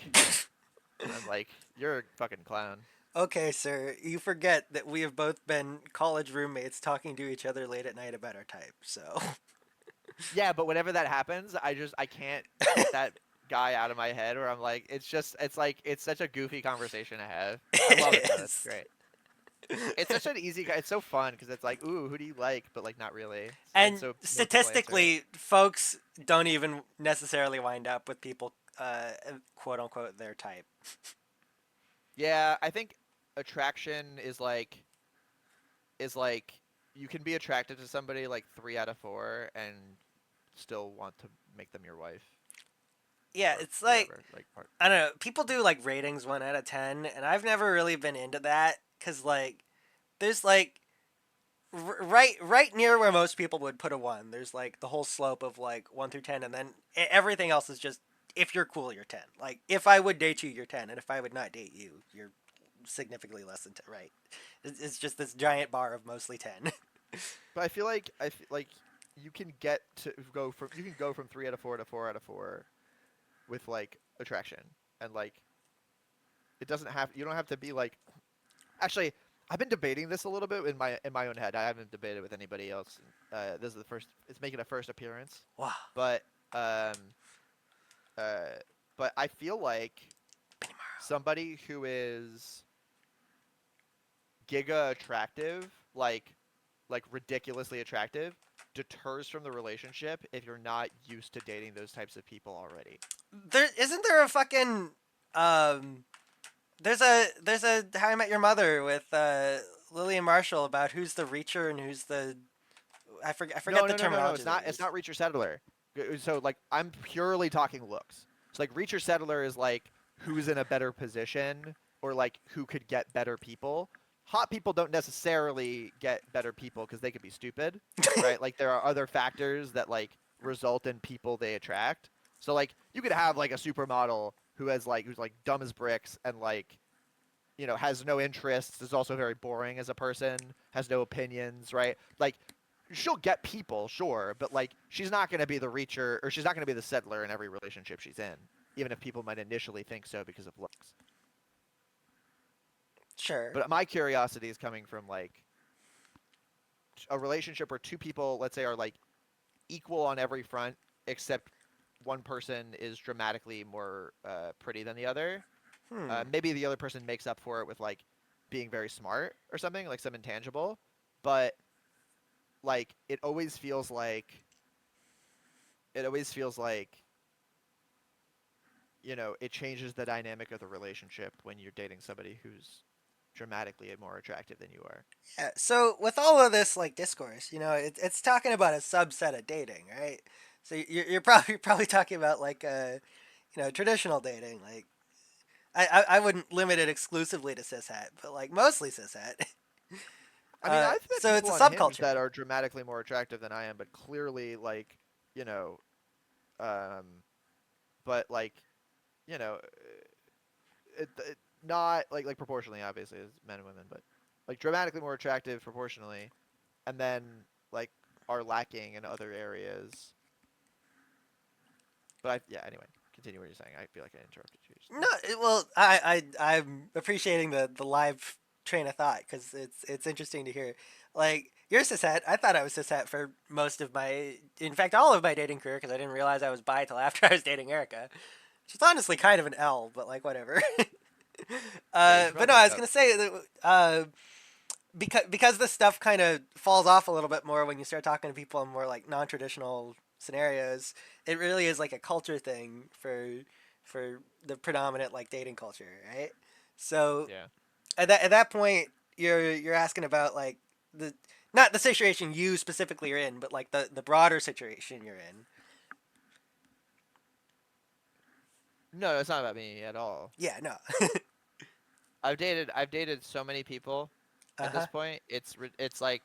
And I'm like, "You're a fucking clown." Okay, sir. You forget that we have both been college roommates talking to each other late at night about our type. So. Yeah, but whenever that happens, I can't get that guy out of my head where I'm like, it's like it's such a goofy conversation to have. I love it It though. It's is. great. It's such an easy. It's so fun because it's like, ooh, who do you like? But like, not really. And And so most people answer it. statistically, folks don't even necessarily wind up with people, quote unquote, their type. Yeah, I think attraction is like you can be attracted to somebody like 3 out of 4 and still want to make them your wife Yeah, or it's like whatever. Like, I don't know. People do like ratings 1 out of 10, and I've never really been into that because like there's like right near where most people would put a 1. There's like the whole slope of like 1 through 10, and then everything else is just if you're cool, you're 10. Like if I would date you, you're 10, and if I would not date you, you're significantly less than 10. Right? It's just this giant bar of mostly 10. but I feel like you can get to go from you can go from 3 out of 4 to 4 out of 4 with like attraction and like it doesn't have you don't have to be like actually I've been debating this a little bit in my own head. I haven't debated with anybody else. This is the first. It's making a first appearance, Wow. but um uh but I feel like somebody who is giga attractive, like ridiculously attractive, deters from the relationship if you're not used to dating those types of people already. There isn't there a fucking um there's a How I Met Your Mother with Lillian Marshall about who's the reacher and who's the I forget the No. terminology they It's use. not Reacher Settler. So like I'm purely talking looks. So like Reacher Settler is like who's in a better position or like who could get better people. hot people don't necessarily get better people because they could be stupid, right? Like there are other factors that like result in people they attract. So like you could have like a supermodel who's like dumb as bricks and like has no interests, is also very boring as a person, has no opinions, right? Like she'll get people, sure, but like she's not going to be the reacher or she's not going to be the settler in every relationship she's in, even if people might initially think so because of looks. Sure. But my curiosity is coming from like a relationship where two people, let's say, are like equal on every front, except one person is dramatically more pretty than the other. Hmm. Maybe the other person makes up for it with like being very smart or something, like some intangible. But like it always feels like it changes the dynamic of the relationship when you're dating somebody who's dramatically more attractive than you are. Yeah. So with all of this like discourse, it's talking about a subset of dating, right? So you're probably talking about like traditional dating. Like I wouldn't limit it exclusively to cishet, but like mostly cishet. I mean, I've met So it's people a on Hinge subculture. that are dramatically more attractive than I am, but clearly like, you know, um, but like, you know, not like proportionally, obviously, as men and women, but like dramatically more attractive proportionally, and then like are lacking in other areas. But yeah, anyway, continue what you're saying. I feel like I interrupted you just No, now. well, I'm appreciating the live train of thought because it's interesting to hear. Like you're cishet. I thought I was cishet for most of in fact, all of my dating career because I didn't realize I was bi till after I was dating Erica. She's honestly kind of an L, but like whatever. Yeah, you should But probably no, I break was up. gonna say that because this stuff kind of falls off a little bit more when you start talking to people in more like non-traditional scenarios. It really is like a culture thing for the predominant like dating culture, right? So Yeah. at that point, you're asking about like the not the situation you specifically are in, but like the broader situation you're in. No, it's not about me at all. Yeah, no. I've dated so many people Uh at this huh. point. It's like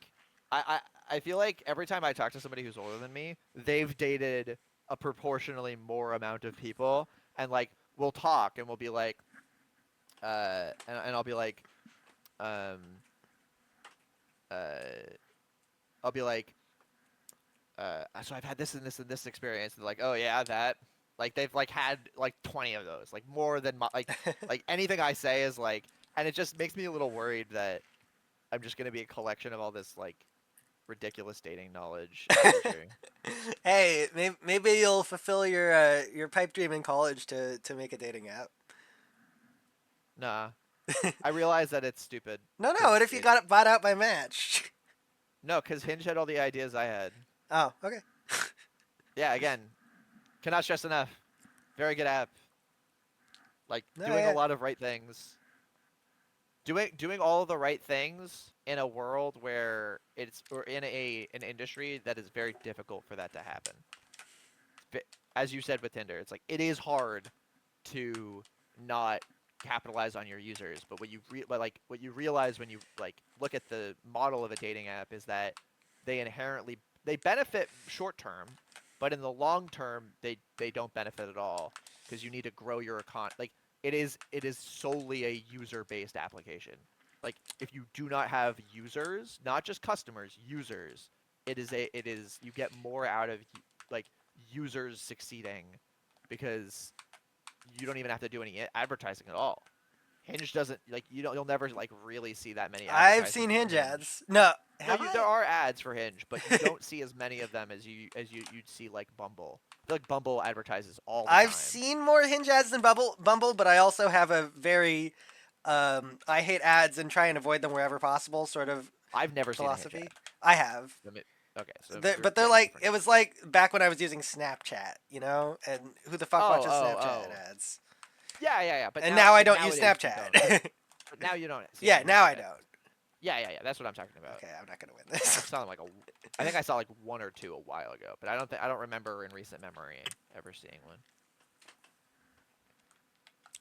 I feel like every time I talk to somebody who's older than me, they've dated a proportionally more amount of people, and like we'll talk and we'll be like, and I'll be like, um, uh, I'll be like, so I've had this and this and this experience. And they're like, oh yeah, that. Like they've like had like 20 of those, like more than like anything I say is like, and it just makes me a little worried that I'm just gonna be a collection of all this like ridiculous dating knowledge in the future. Hey, maybe you'll fulfill your pipe dream in college to make a dating app. Nah, I realize that it's stupid No, no. What because if you got it bought out by Match? no, because Hinge had all the ideas I had. Oh, okay. Yeah, again, cannot stress enough. Very good app. Like No, doing a yeah. lot of right things. Doing all of the right things in a world where it's or in an industry that is very difficult for that to happen. As you said with Tinder, it's like it is hard to not capitalize on your users, but what you realize when you like look at the model of a dating app is that they benefit short term, but in the long term they don't benefit at all because you need to grow your account. Like it is solely a user based application. Like if you do not have users, not just customers, users, it is you get more out of like users succeeding because you don't even have to do any advertising at all. Hinge doesn't like you'll never like really see that many I've seen advertisements for Hinge Hinge. ads. No, No, have there I? are ads for Hinge, but you don't see as many of them as you'd see like Bumble. I feel like Bumble advertises all the I've time. seen more Hinge ads than Bumble, but I also have a very I hate ads and try and avoid them wherever possible sort of I've never seen a Hinge philosophy. ad. I have. Let me, okay, so But they're we're in like different it was camps. like back when I was using Snapchat, and who the fuck Oh, watches oh, Snapchat oh. ads? Yeah, yeah, yeah. And now I But don't use nowadays you don't. Snapchat. But now you don't see Yeah, any now Hinge I ads. don't. Yeah, yeah, yeah. That's what I'm talking about. Okay, I'm not gonna win this. I saw them I think I saw like one or two a while ago, but I don't remember in recent memory ever seeing one.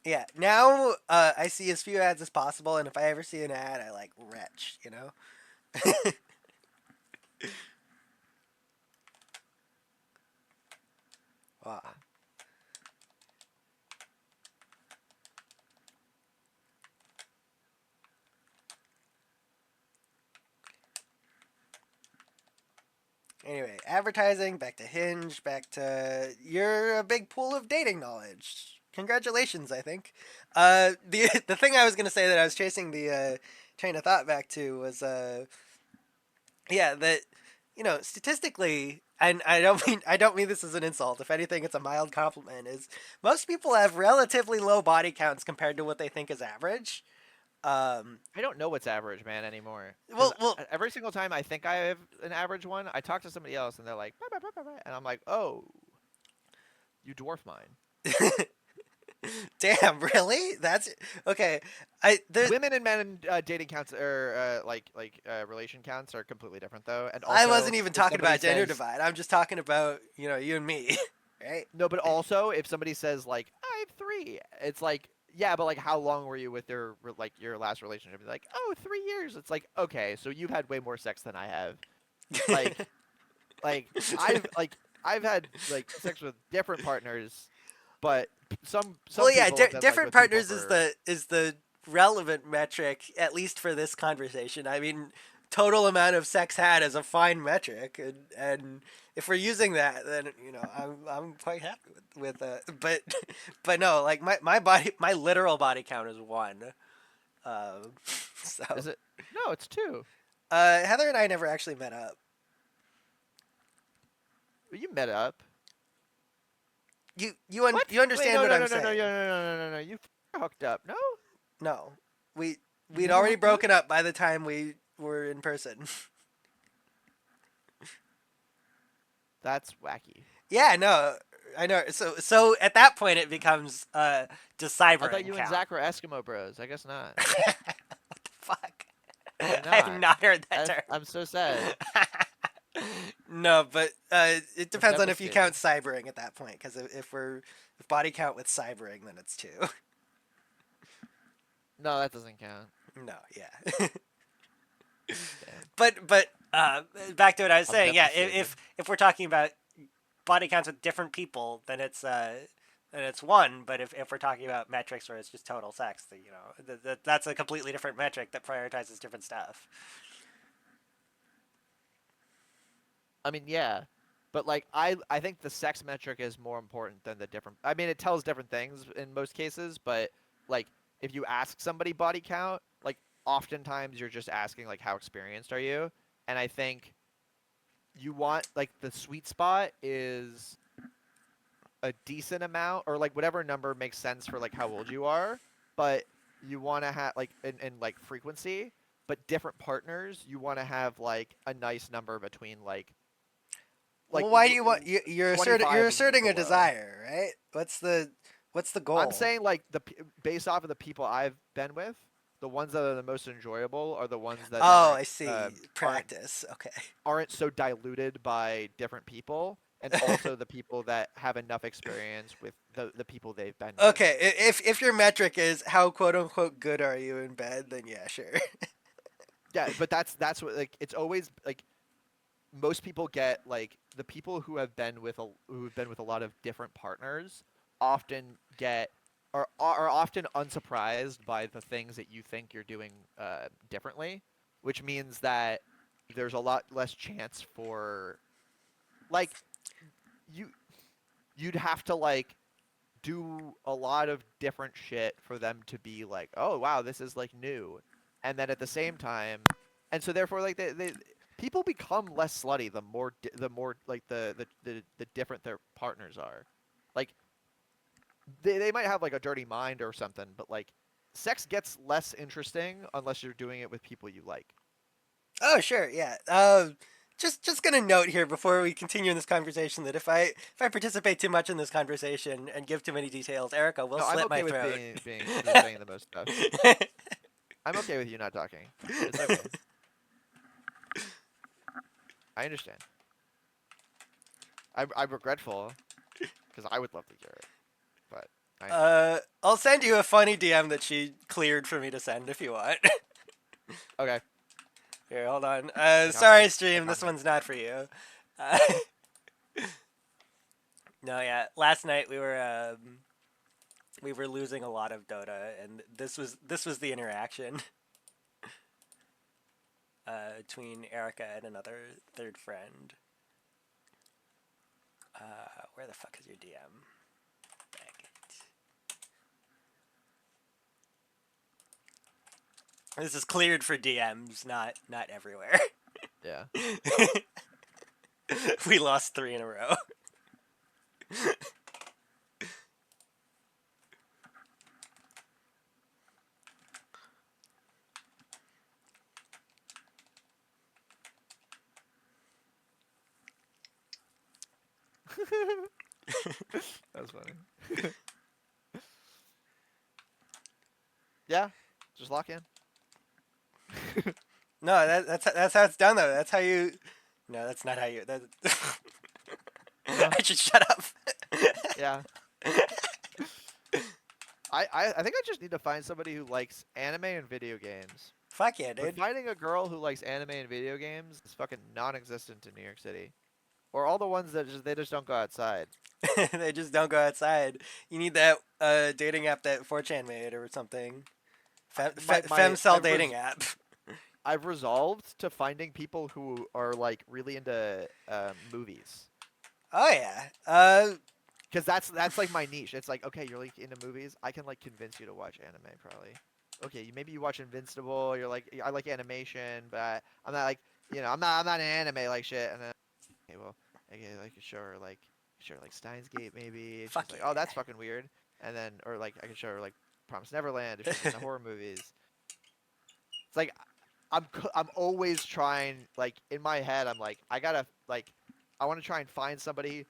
Yeah. Now I see as few ads as possible, and if I ever see an ad, I like retch. You know. Wow. Yeah. Anyway, advertising, back to Hinge, back to you're a big pool of dating knowledge. Congratulations, I think. The thing I was gonna say that I was chasing the train of thought back to was yeah, that statistically, and I don't mean this as an insult. If anything, it's a mild compliment. Is most people have relatively low body counts compared to what they think is average. Um, I don't know what's average, man, anymore. Because well, every single time I think I have an average one, I talk to somebody else and they're like, "Bah, bah, bah, bah, bah," and I'm like, oh, you dwarf mine. damn, really? That's okay. I there Women and men dating counts or relation counts are completely different though. And I also, wasn't even if talking somebody about gender says divide. I'm just talking about, you and me, right? no, but also if somebody says like I have three, it's like yeah, but like how long were you with your last relationship? It's like oh 3 years. It's like okay, so you've had way more sex than I have. Like like I've had like sex with different partners, but some Well, yeah, people have been like different with people partners for is the relevant metric, at least for this conversation. I mean, total amount of sex had is a fine metric, and if we're using that, then I'm quite happy but but no, like my literal body count is one. Um, is so it? No, it's two. Heather and I never actually met up. You met up. You What? Wait, understand no, what no, I'm no, no, no, no, saying? no, no, no, no, no. You hooked up. No, No, we you we'd never already hooked up. broken up by the time we were in person. That's wacky. Yeah, no, I know. So at that point, it becomes does I thought cybering you and count? Zach were Eskimo bros. I guess not. What the fuck? You're I have not. not heard that term. I'm so sad. No, but it I'm depends on if you count devastated. cybering at that point. Because if body count with cybering, then it's two. No, that doesn't count. No, yeah. Damn. But back to what I was I'm saying. Yeah, devastated. if we're talking about body counts with different people, then it's one. But if we're talking about metrics where it's just total sex, then, that's a completely different metric that prioritizes different stuff. I mean, yeah, but like I think the sex metric is more important than the different. I mean, it tells different things in most cases, but like if you ask somebody body count, like oftentimes you're just asking like how experienced are you, and I think you want like the sweet spot is a decent amount or like whatever number makes sense for like how old you are, but you want to have like in like frequency, but different partners, you want to have like a nice number between like Well, why do you want you're 25 and asserting a below. desire, right? What's the I'm goal? saying like based off of the people I've been with, the ones that are the most enjoyable are the ones that Oh, aren't I see. aren't Practice. Okay. aren't so diluted by different people, and also the people that have enough experience with the people they've been with. Okay. If your metric is how quote unquote good are you in bed, then yeah, sure. Yeah, but that's what like it's always like most people get like the people who've been with a lot of different partners often get are often unsurprised by the things that you think you're doing differently, which means that there's a lot less chance for like you you'd have to like do a lot of different shit for them to be like, oh wow, this is like new, and then at the same time, and so therefore like they people become less slutty the more like the different their partners are, like they might have like a dirty mind or something, but like sex gets less interesting unless you're doing it with people you like. Oh, sure. Yeah. Just gonna note here before we continue in this conversation that if I participate too much in this conversation and give too many details, Erica will No, I'm slit my okay with throat. being saying the most stuff. I'm okay with you not talking. It's okay. I understand. I'm regretful because I would love to hear it, but I understand. I'll send you a funny DM that she cleared for me to send if you want. Okay. Here, hold on. Like I'm Sorry, like stream. This I'm one's not for you. Uh, no, yeah. Last night we were losing a lot of Dota, and this was the interaction between Erica and another third friend. Where the fuck is your DM? Beckett. This is cleared for DMs, not everywhere. yeah. We lost three in a row. That's funny. Yeah. Just lock in. No, that's how it's done though. That's how you. No, that's not how you. That... No. I should shut up. Yeah. I think I just need to find somebody who likes anime and video games. Fuck yeah, But dude. finding a girl who likes anime and video games is fucking non-existent in New York City. Or all the ones that they just don't go outside. They just don't go outside. You need that dating app that 4chan made or something. Femcell dating app. I've resolved to finding people who are like really into movies. Oh yeah. Because that's like my niche. It's like, okay, you're like into movies. I can like convince you to watch anime probably. Okay, maybe you watch Invincible. You're like, I like animation, but I'm not like, I'm not an anime like shit. And then, okay, well, okay, like show her like Steins Gate maybe. And Fuck she's like, oh, yeah. that's fucking weird. And then, or like I can show her like Promised Neverland if she's into horror movies. It's like I'm always trying, like in my head I'm like I gotta like I want to try and find somebody.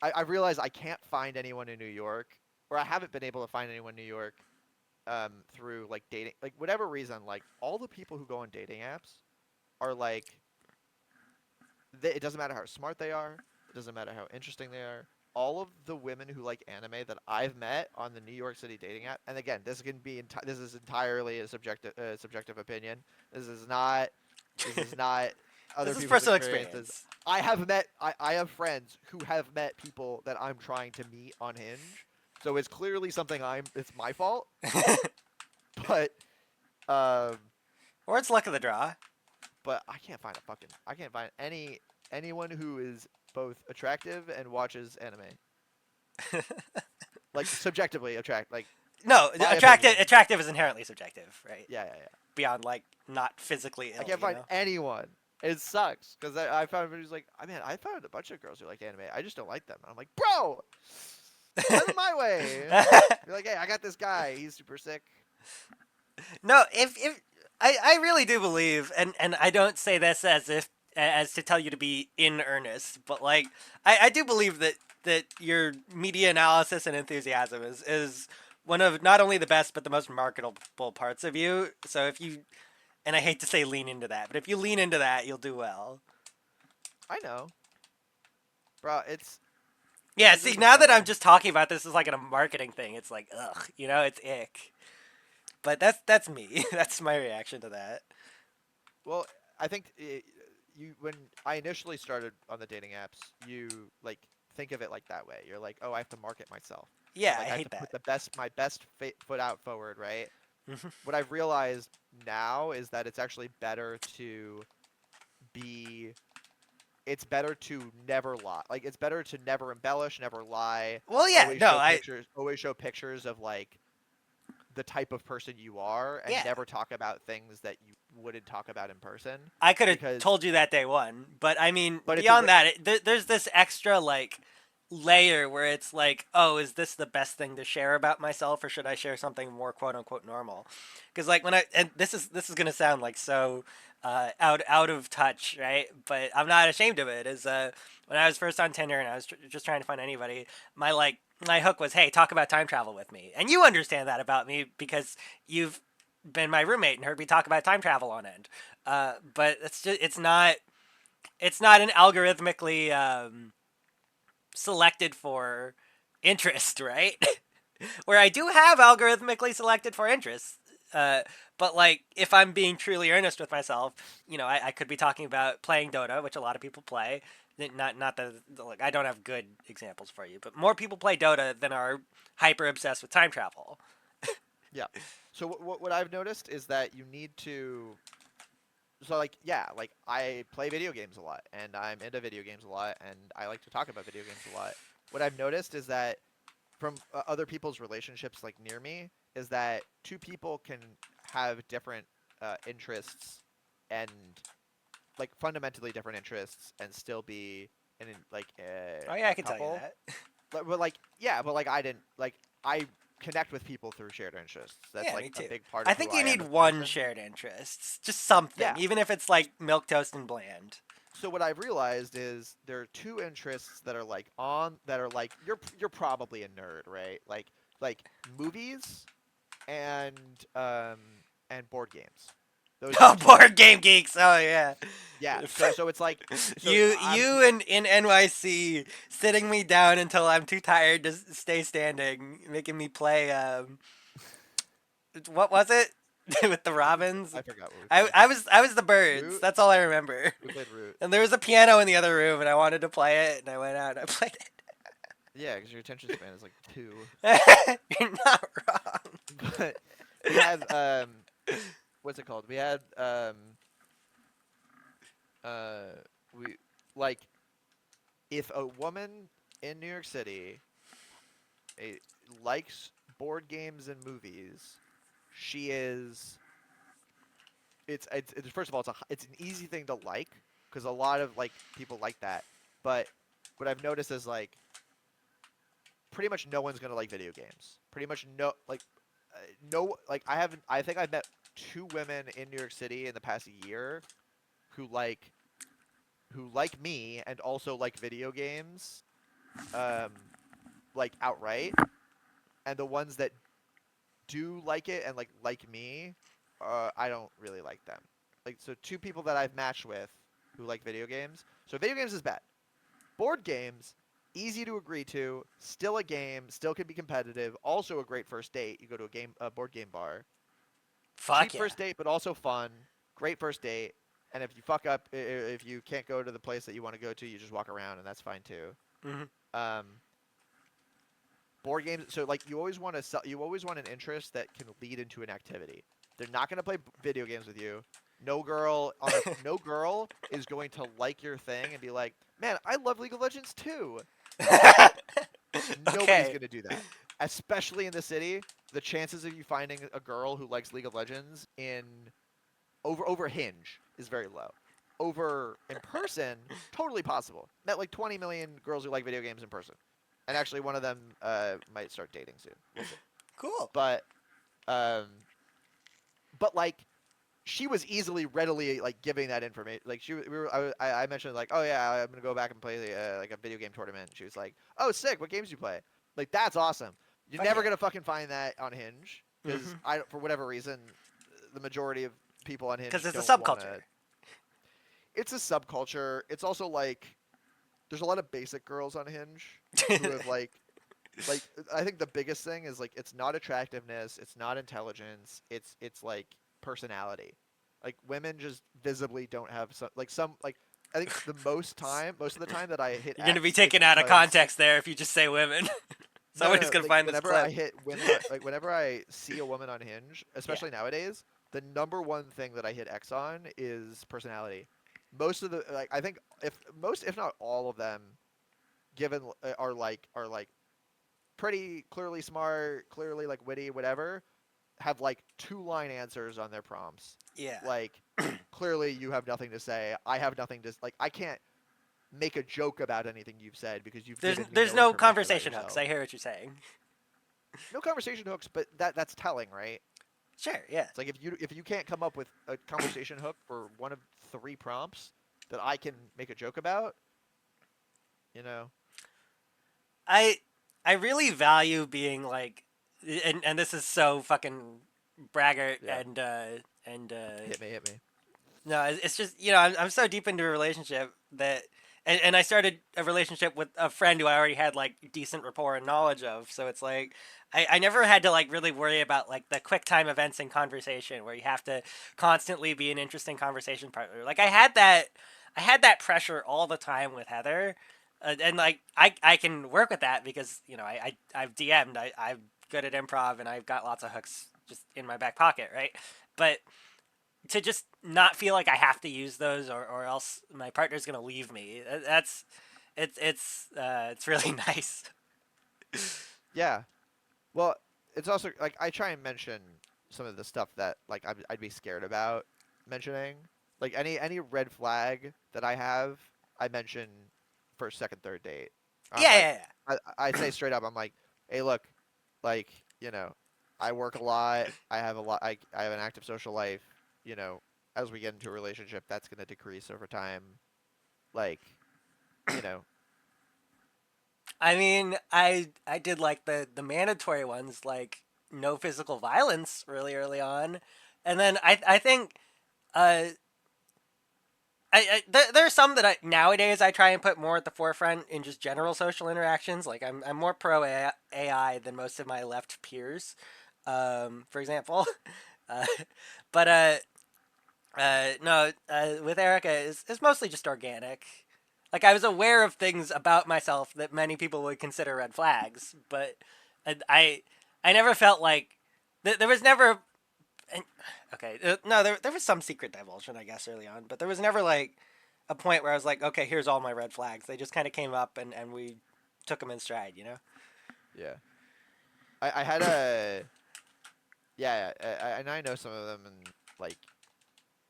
I realize I can't find anyone in New York, or I haven't been able to find anyone in New York through like dating, like whatever reason. Like all the people who go on dating apps are like it doesn't matter how smart they are, it doesn't matter how interesting they are. All of the women who like anime that I've met on the New York City dating app, and again, this is entirely a subjective opinion. This is not this is not This other is people's personal experiences. experience. I have friends who have met people that I'm trying to meet on Hinge. So it's clearly something it's my fault, but um Or it's luck of the draw. but I can't find anyone who is both attractive and watches anime. Like subjectively like No, my attractive opinion. attractive is inherently subjective, right? Yeah, yeah, yeah. Beyond like not physically I ill, can't you find know. anyone. It sucks because I found who's like, I found a bunch of girls who like anime. I just don't like them. And I'm like, bro, send them my way. You're like, hey, I got this guy. He's super sick. No, if I really do believe, and I don't say this as to tell you to be in earnest, but like I do believe that your media analysis and enthusiasm is one of not only the best but the most marketable parts of you. So if you, and I hate to say lean into that, but if you lean into that, you'll do well. I know, bro. It's Yeah, this see, is now that funny. I'm just talking about this as like a marketing thing, it's like ugh, it's ick. But that's me. That's my reaction to that. Well, I think you when I initially started on the dating apps, you like think of it like that way. You're like, oh, I have to market myself. Yeah, I Like I have hate to put that. my best foot out forward, right? What I've realized now is that it's actually better to be it's better to never lie. Like it's better to never embellish, never lie, Well, yeah, no, I always show pictures of like the type of person you are and yeah, never talk about things that you wouldn't talk about in person I could have because told you that day one, but I mean, but it's a beyond that, there's this extra like layer where it's like, oh, is this the best thing to share about myself, or should I share something more quote unquote normal? Because like when I and this is gonna sound like so out of touch, right? But I'm not ashamed of it. Is when I was first on Tinder and I was just trying to find anybody, my hook was, hey, talk about time travel with me, and you understand that about me because you've been my roommate and heard me talk about time travel on end. But it's not an algorithmically selected for interest, right? where I do have algorithmically selected for interests. Uh, but like, if I'm being truly earnest with myself, I could be talking about playing Dota, which a lot of people play. Not that like I don't have good examples for you, but more people play Dota than are hyper obsessed with time travel. Yeah. So what I've noticed is that you need to. So like yeah, like I play video games a lot, and I'm into video games a lot, and I like to talk about video games a lot. What I've noticed is that from other people's relationships like near me is that two people can have different interests and like fundamentally different interests and still be in like Oh yeah, I a can tell you couple. that. But like yeah, but like I didn't like I connect with people through shared interests. That's Yeah, like me a too. big part I of who think you I am need as a one person. shared interest, just something, Yeah. even if it's like milk toast and bland. So what I've realized is there are two interests that are like on that are like you're probably a nerd, right? Like movies and and board games. Those are the Oh, two board interests. game geeks. Oh yeah. Yeah. So it's like so I'm You and in NYC sitting me down until I'm too tired to stay standing, making me play. What was it with the robins? I forgot what we I played. I was I was the birds. Root. That's all I remember. We played Root. And there was a piano in the other room, and I wanted to play it, and I went out and I played Yeah, because your attention span is like 2. it. You're not wrong. But we had what's it called? We had uh we like if a woman in New York City eh, likes board games and movies, she is it's first of all it's an easy thing to like because a lot of like people like that. But what I've noticed is like pretty much no one's gonna like video games. Pretty much no like I think I've met 2 women in New York City in the past year who like me and also like video games um like outright, and the ones that do like it and like me I don't really like them. Like so 2 people that I've matched with who like video games. So video games is bad. Board games, easy to agree to, still a game, still can be competitive, also a great first date. You go to a board game bar. Fuck Cheap yeah. first date, but also fun. Great first date. And if you fuck up, if you can't go to the place that you want to go to, you just walk around, and that's fine too. Hmm. Um, board games. So like, you always want an interest that can lead into an activity. They're not going to play video games with you. No girl is going to like your thing and be like, man, I love League of Legends too. Nobody's Okay. going to do that. Especially in the city, the chances of you finding a girl who likes League of Legends in over Hinge is very low. Over in person, totally possible. Met like 20 million girls who like video games in person, and actually one of them might start dating soon. We'll see. Cool. But um, but like she was easily readily like giving that information. Like I mentioned like, oh yeah, I'm gonna go back and play like a video game tournament. She was like, oh sick, what games do you play? Like that's awesome. You're Fuck never yeah. gonna fucking find that on Hinge because Hmm. I for whatever reason the majority of people on Because Hinge it's a don't want subculture. to. It's a subculture. It's also like there's a lot of basic girls on Hinge who have like I think the biggest thing is like it's not attractiveness, it's not intelligence, it's like personality. Like women just visibly don't have some like I think most of the time that I hit You're gonna be X, it's taken out of because context there if you just say women. Somebody's no, gonna like find this whenever I clip. hit women like whenever I see a woman on Hinge, Yeah. especially nowadays, the number one thing that I hit X on is personality. Most of the like I think if not all of them given are like pretty clearly smart, clearly like witty, whatever, have like 2-line answers on their prompts. Yeah. Like clearly you have nothing to say. I have nothing to like I can't make a joke about anything you've said because you've There's given me there's no no information about conversation hooks. yourself. I hear what you're saying. No conversation hooks, but that's telling, right? Sure. Yeah. It's like if you can't come up with a conversation hook for one of 3 prompts that I can make a joke about, you know. I I really value being like, and this is so fucking braggart Yeah. and Hit me. no, it's just I'm so deep into a relationship that. And I started a relationship with a friend who I already had like decent rapport and knowledge of. So it's like I never had to like really worry about like the quick time events in conversation where you have to constantly be an interesting conversation partner. Like I had that pressure all the time with Heather, and like I can work with that because you know I've DM'd, I'm good at improv and I've got lots of hooks just in my back pocket, right? But to just not feel like I have to use those or else my partner's gonna leave me. That's it's really nice. Yeah. Well, it's also like I try and mention some of the stuff that like I'd be scared about mentioning. Like any red flag that I have, I mention first, second, third date. I'm Yeah, like, yeah, I say straight up, I'm like, hey, look, like you know, I work a lot. I have a lot. I have an active social life. You know, as we get into a relationship, that's gonna decrease over time. Like, you know, I mean, I did like the mandatory ones, like no physical violence, really early on, and then I think uh there are some that I nowadays I try and put more at the forefront in just general social interactions. Like I'm more pro AI than most of my left peers, for example. uh, but no, with Erica is mostly just organic. Like I was aware of things about myself that many people would consider red flags, but I I never felt like there was never and, okay no there was some secret divulsion I guess early on, but there was never like a point where I was like, okay, here's all my red flags. They just kind of came up and we took them in stride, you know. yeah. I had a yeah, and I know some of them, and like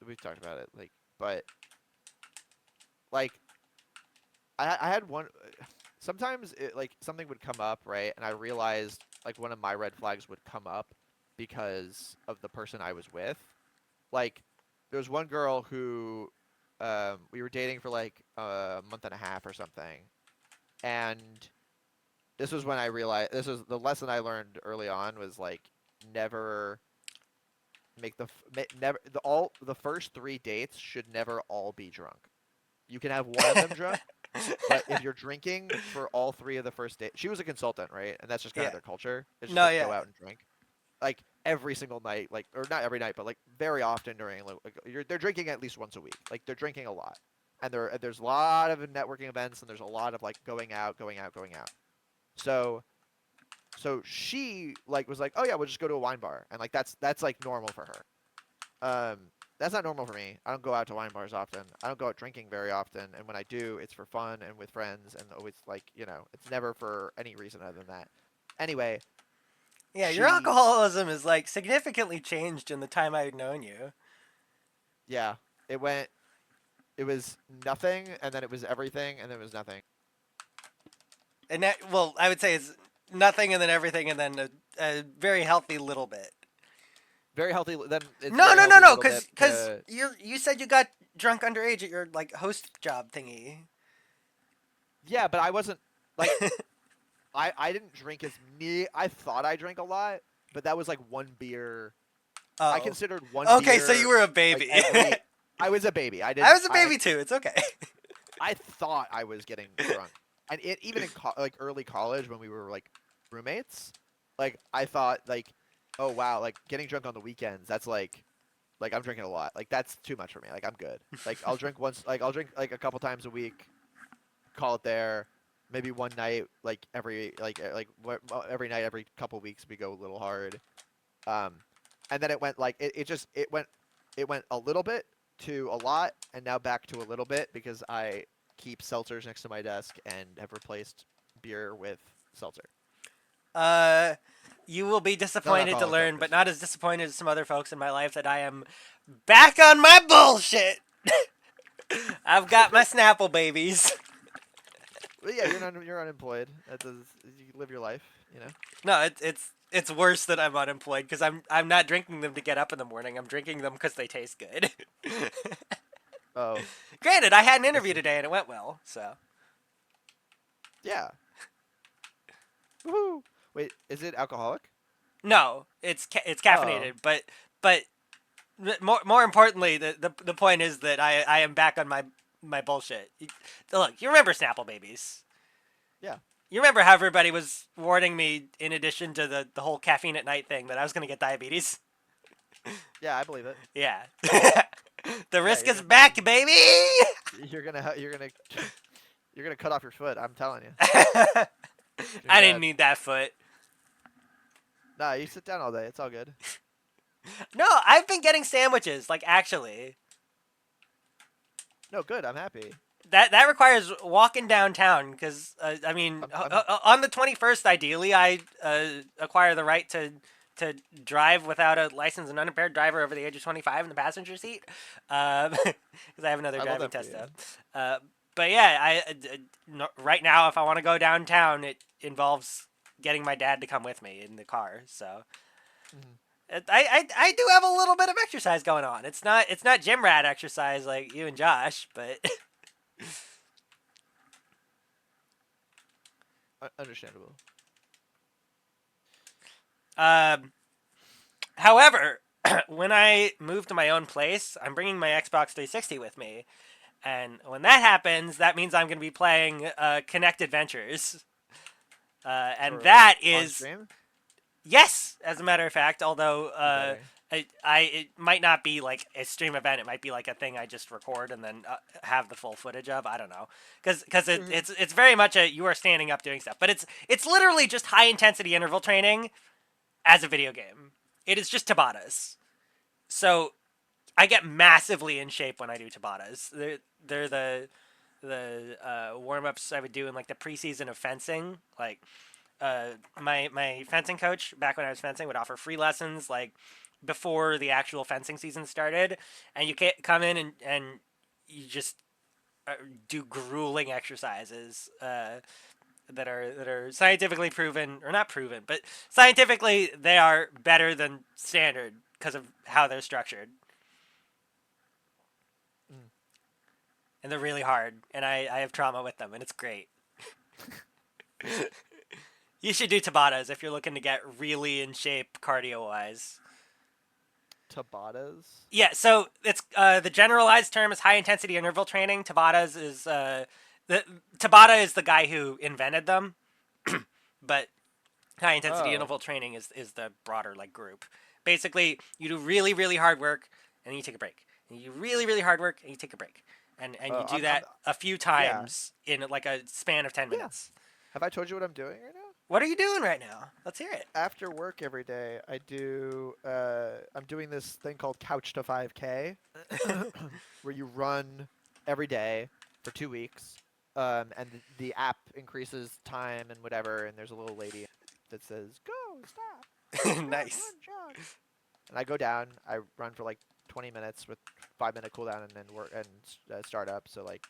we've talked about it, like, but like I had one. Sometimes like something would come up, right, and I realized like one of my red flags would come up because of the person I was with. Like, there was one girl who we were dating for like a month and a half or something, and this was when I realized this was the lesson I learned early on was like never make never the first three dates should never all be drunk. You can have one of them drunk, but if you're drinking for all three of the first dates, she was a consultant, right? And that's just kind of Yeah. their culture. It's just No. like Yeah. go out and drink, like every single night, like or not every night, but like very often during like they're drinking at least once a week. Like they're drinking a lot, and there's a lot of networking events, and there's a lot of like going out, going out, going out. So she like was like, oh yeah, we'll just go to a wine bar, and like that's like normal for her. Um, that's not normal for me. I don't go out to wine bars often. I don't go out drinking very often, and when I do, it's for fun and with friends, and always like it's never for any reason other than that. Anyway, Yeah, your she, alcoholism is like significantly changed in the time I've known you. yeah, it went, it was nothing, and then it was everything, and then it was nothing. And that, well, I would say it's nothing and then everything and then a very healthy little bit. Very healthy. Then it's No, very no, no, healthy no, little because bit to, you said you got drunk underage at your like host job thingy. yeah, but I wasn't like I didn't drink as me. I thought I drank a lot, but that was like one beer. I Oh, considered one okay, so you beer were a like baby. every. I was a baby. I I didn't. was a baby too. It's okay. I thought I was getting drunk, and it even in like early college when we were like roommates, like I thought like, oh wow, like getting drunk on the weekends. That's like I'm drinking a lot. Like that's too much for me. Like I'm good. Like I'll drink once. Like I'll drink like a couple times a week. Call it there. Maybe one night, like every night, every couple weeks, we go a little hard. Um, and then it went like it went a little bit to a lot, and now back to a little bit because I keep seltzers next to my desk and have replaced beer with seltzer, Uh, you will be disappointed to non-alcoholic learn, but seltzers. not as disappointed as some other folks in my life that I am back on my bullshit. I've got my Snapple babies. But yeah, you're unemployed. That does you live your life, you know. No, it's worse that I'm unemployed because I'm not drinking them to get up in the morning. I'm drinking them because they taste good. Oh, Granted, I had an I interview see. today and it went well. So Yeah. Woohoo! Wait, is it alcoholic? no, it's Oh, caffeinated, but more importantly, the point is that I am back on my bullshit. Look, you remember Snapple babies? yeah. You remember how everybody was warning me, in addition to the whole caffeine at night thing, that I was gonna get diabetes? Yeah, I believe it. Yeah. The Yeah, risk you're is gonna fucking back, baby. you're gonna cut off your foot. I'm telling you. I It's gonna be didn't bad. need that foot. Nah, you sit down all day. It's all good. No, I've been getting sandwiches. Like actually, No, good. I'm happy. that requires walking downtown because I mean, I'm on the 21st, ideally, I acquire the right to drive without a licensed and unimpaired driver over the age of 25 in the passenger seat, because I have another I love driving that for test you. up. But yeah, right now, if I want to go downtown, it involves getting my dad to come with me in the car. So Mhm. I do have a little bit of exercise going on. It's not gym rat exercise like you and Josh, but Understandable. um, however, when I move to my own place, I'm bringing my Xbox 360 with me, and when that happens, that means I'm going to be playing Connect Adventures, and For that on is stream, yes, as a matter of fact. Although you better. it might not be like a stream event. It might be like a thing I just record and then have the full footage of. I don't know, because Mhm. it's very much a you are standing up doing stuff, but it's literally just high intensity interval training as a video game. It is just Tabatas. So I get massively in shape when I do Tabatas. They're the warm ups I would do in like the preseason of fencing. Like my fencing coach back when I was fencing would offer free lessons like before the actual fencing season started, and you can come in and you just do grueling exercises that are scientifically proven or not proven, but scientifically they are better than standard because of how they're structured, Mm. and they're really hard, and I have trauma with them, and it's great. You should do Tabatas if you're looking to get really in shape cardio wise. Tabatas. Yeah, so it's the generalized term is high intensity interval training. The Tabata is the guy who invented them, but high intensity Oh. interval training is the broader like group. Basically, you do really really hard work and then you take a break. And you do really really hard work and you take a break. And you do I'm. that a few Yeah. times in like a span of 10 Yeah. minutes. Have I told you what I'm doing right now? What are you doing right now? Let's hear it. After work every day, I do. I'm doing this thing called Couch to 5K, where you run every day for 2 weeks, and the app increases time and whatever. And there's a little lady that says, "Go, stop, run, Nice. run, jog." And I go down. I run for like 20 minutes with 5 minute cooldown, and then work and start up. So like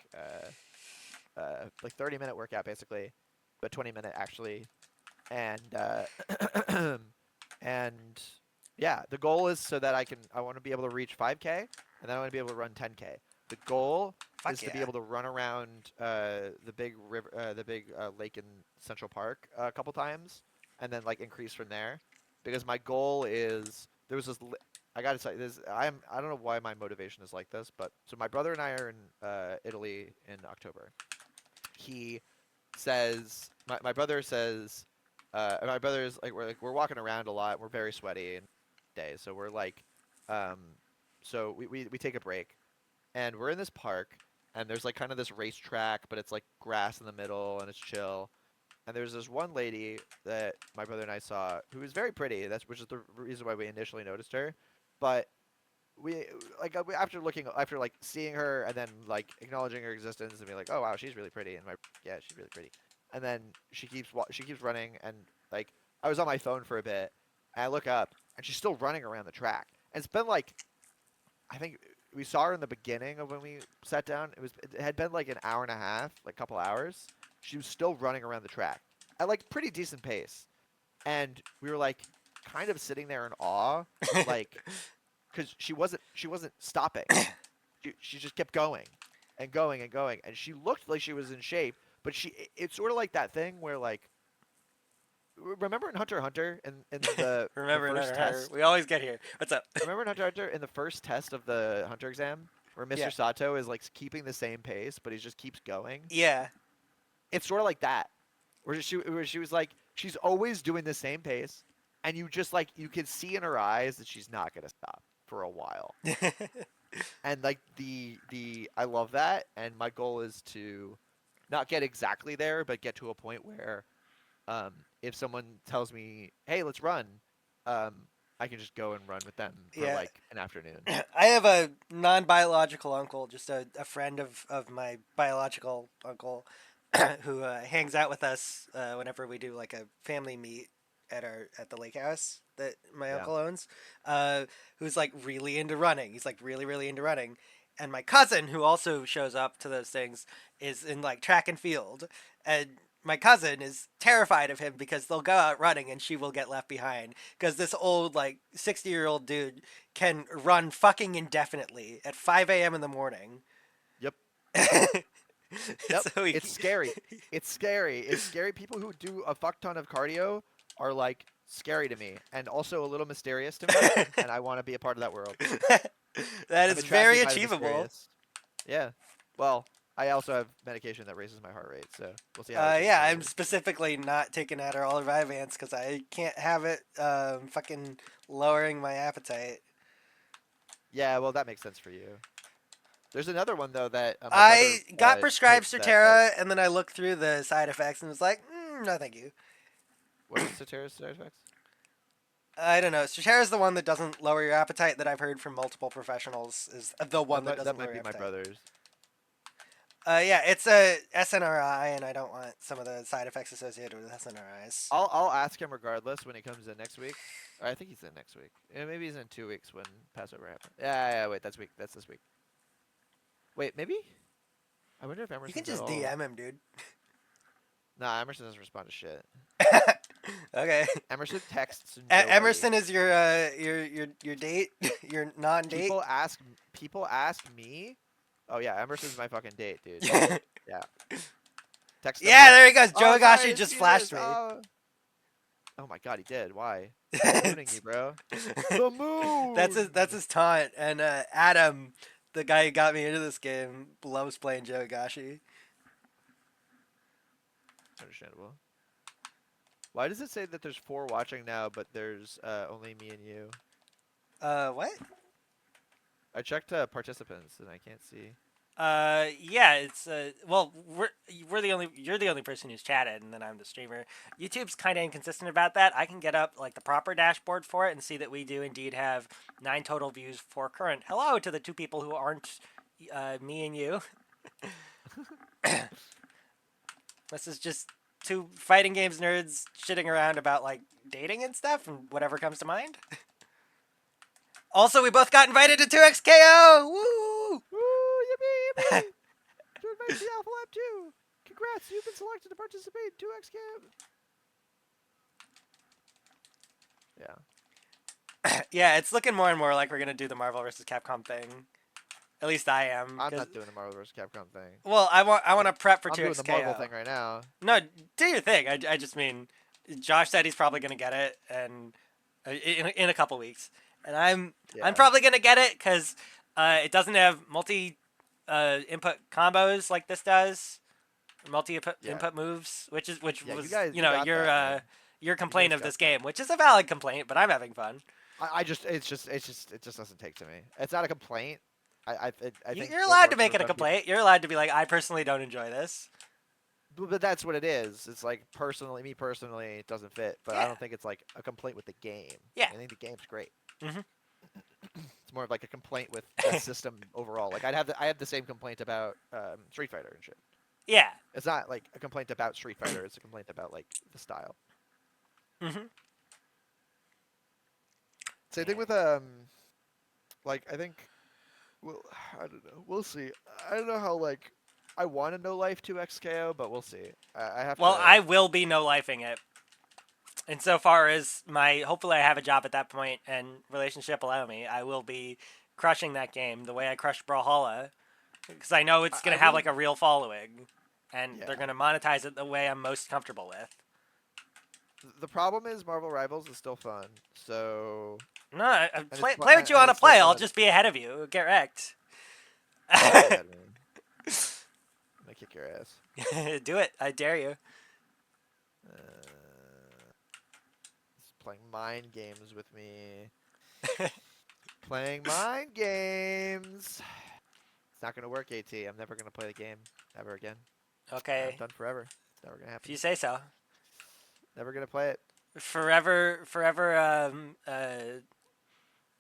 30-minute workout basically, but 20-minute actually. And and yeah, the goal is so that I want to be able to reach 5K, and then I want to be able to run 10K. The goal Fuck is to be yeah. able to run around the big river, the big lake in Central Park a couple times, and then like increase from there. Because my goal is there was this. I gotta say this. I don't know why my motivation is like this, but so my brother and I are in Italy in October. He says my brother says my brother's like we're walking around a lot. We're very sweaty and day, so we're um we take a break and we're in this park and there's like kind of this racetrack, but it's like grass in the middle and it's chill. And there's this one lady that my brother and I saw who was very pretty. That's which is the reason why we initially noticed her. But we after looking after like seeing her and then like acknowledging her existence and being like, oh wow, she's really pretty, and my yeah, she's really pretty. And then she keeps running, and like I was on my phone for a bit, and I look up and she's still running around the track. And it's been like I think we saw her in the beginning of when we sat down. It had been like an hour and a half, like a couple hours. She was still running around the track at like pretty decent pace, and we were like kind of sitting there in awe, like because she wasn't stopping. She just kept going and going and going, and she looked like she was in shape. But it's sort of like that thing where like remember in Hunter x Hunter in the Remember first another her. test. We always get here. What's up? Remember in Hunter x Hunter in the first test of the Hunter exam where Mr. Yeah. Sato is like keeping the same pace, but he just keeps going. Yeah. It's sort of like that. where she was like, she's always doing the same pace, and you just like you can see in her eyes that she's not gonna stop for a while. And like the I love that, and my goal is to not get exactly there, but get to a point where um, if someone tells me, "Hey, let's run," um, I can just go and run with them for Yeah. like an afternoon. I have a non-biological uncle, just a friend of my biological uncle, who hangs out with us whenever we do like a family meet at the lake house that my Yeah. uncle owns. Who's like really into running. He's like really into running. And my cousin, who also shows up to those things, is in like track and field. And my cousin is terrified of him because they'll go out running and she will get left behind because this old like 60-year-old dude can run fucking indefinitely at 5 a.m. in the morning. Yep. Yep. so he, It's scary. It's scary. It's scary. People who do a fuck ton of cardio are like scary to me, and also a little mysterious to me, and I want to be a part of that world. that I'm is very attracted by the achievable. mysterious. Yeah. Well, I also have medication that raises my heart rate, so we'll see how it Yeah, goes. I'm specifically not taking Adderall or Vyvanse because I can't have it fucking lowering my appetite. Yeah, well, that makes sense for you. There's another one though that my brother I got prescribed takes that. Strattera and then I looked through the side effects and was like, no, thank you. What is Satira's side effects? I don't know. Strattera is the one that doesn't lower your appetite that I've heard from multiple professionals is the one that That doesn't lower might your be my appetite. brother's. Yeah, it's a SNRI, and I don't want some of the side effects associated with SNRIs. I'll ask him regardless when he comes in next week. Or I think he's in next week. Yeah, maybe he's in 2 weeks when Passover happens. Yeah, wait, that's week. That's this week. Wait, maybe? I wonder if You can Emerson's at just all. DM him, dude. Nah, Emerson doesn't respond to shit. Okay. Emerson texts nobody. Emerson is your date, your non-date. People ask me. Oh yeah, Emerson's my fucking date, dude. Yeah, Yeah. Text him. there he goes. Oh, Joe sorry, I Higashi didn't just see flashed this. me. Oh my god, he did. Why? He's mooning me, bro. The moon. That's his taunt. And Adam, the guy who got me into this game, loves playing Joe Higashi. Understandable. Why does it say that there's 4 watching now, but there's only me and you? What? I checked participants and I can't see. Yeah, it's well, we're the only you're the only person who's chatted, and then I'm the streamer. YouTube's kind of inconsistent about that. I can get up like the proper dashboard for it and see that we do indeed have 9 total views for current. Hello to the 2 people who aren't me and you. This is just 2 fighting games nerds shitting around about like dating and stuff and whatever comes to mind. Also, we both got invited to 2XKO. Woo! Woo! Yippee! Yippee! To advance the Alpha Lab 2. Congrats, you've been selected to participate in 2X Camp. Yeah. Yeah, it's looking more and more like we're gonna do the Marvel vs. Capcom thing. At least I am. I'm not doing the Marvel vs. Capcom thing. Well, I want to prep for I'm 2XKO. doing the Marvel thing right now. No, do your thing. I just mean, Josh said he's probably gonna get it, and in a couple weeks, and I'm probably gonna get it because it doesn't have multi input combos like this does, multi input moves, which was your complaint of this game, which is a valid complaint, but I'm having fun. It just doesn't take to me. It's not a complaint. I think you're allowed to make it a complaint. You're allowed to be like, I personally don't enjoy this. But that's what it is. It's like me personally, it doesn't fit. But I don't think it's like a complaint with the game. Yeah. I think the game's great. Mm-hmm. It's more of like a complaint with the system overall. Like I have the same complaint about Street Fighter and shit. Yeah. It's not like a complaint about Street Fighter. It's a complaint about like the style. Mm-hmm. Same thing with like I think, well, I don't know. We'll see. I don't know how like I want to no life 2XKO, but we'll see. I have. Well, to... I will be no lifing it. Insofar as hopefully I have a job at that point and relationship allow me, I will be crushing that game the way I crushed Brawlhalla, because I know it's gonna have like a real following, and they're gonna monetize it the way I'm most comfortable with. The problem is Marvel Rivals is still fun, so. No, play what you want to play. I'll just be ahead of you. Get wrecked. I'm gonna kick your ass. Do it. I dare you. He's playing mind games with me. Playing mind games. It's not gonna work, AT. I'm never gonna play the game ever again. I'm Okay, done forever. It's never gonna if happen. you say so. Never gonna play it. Forever, forever.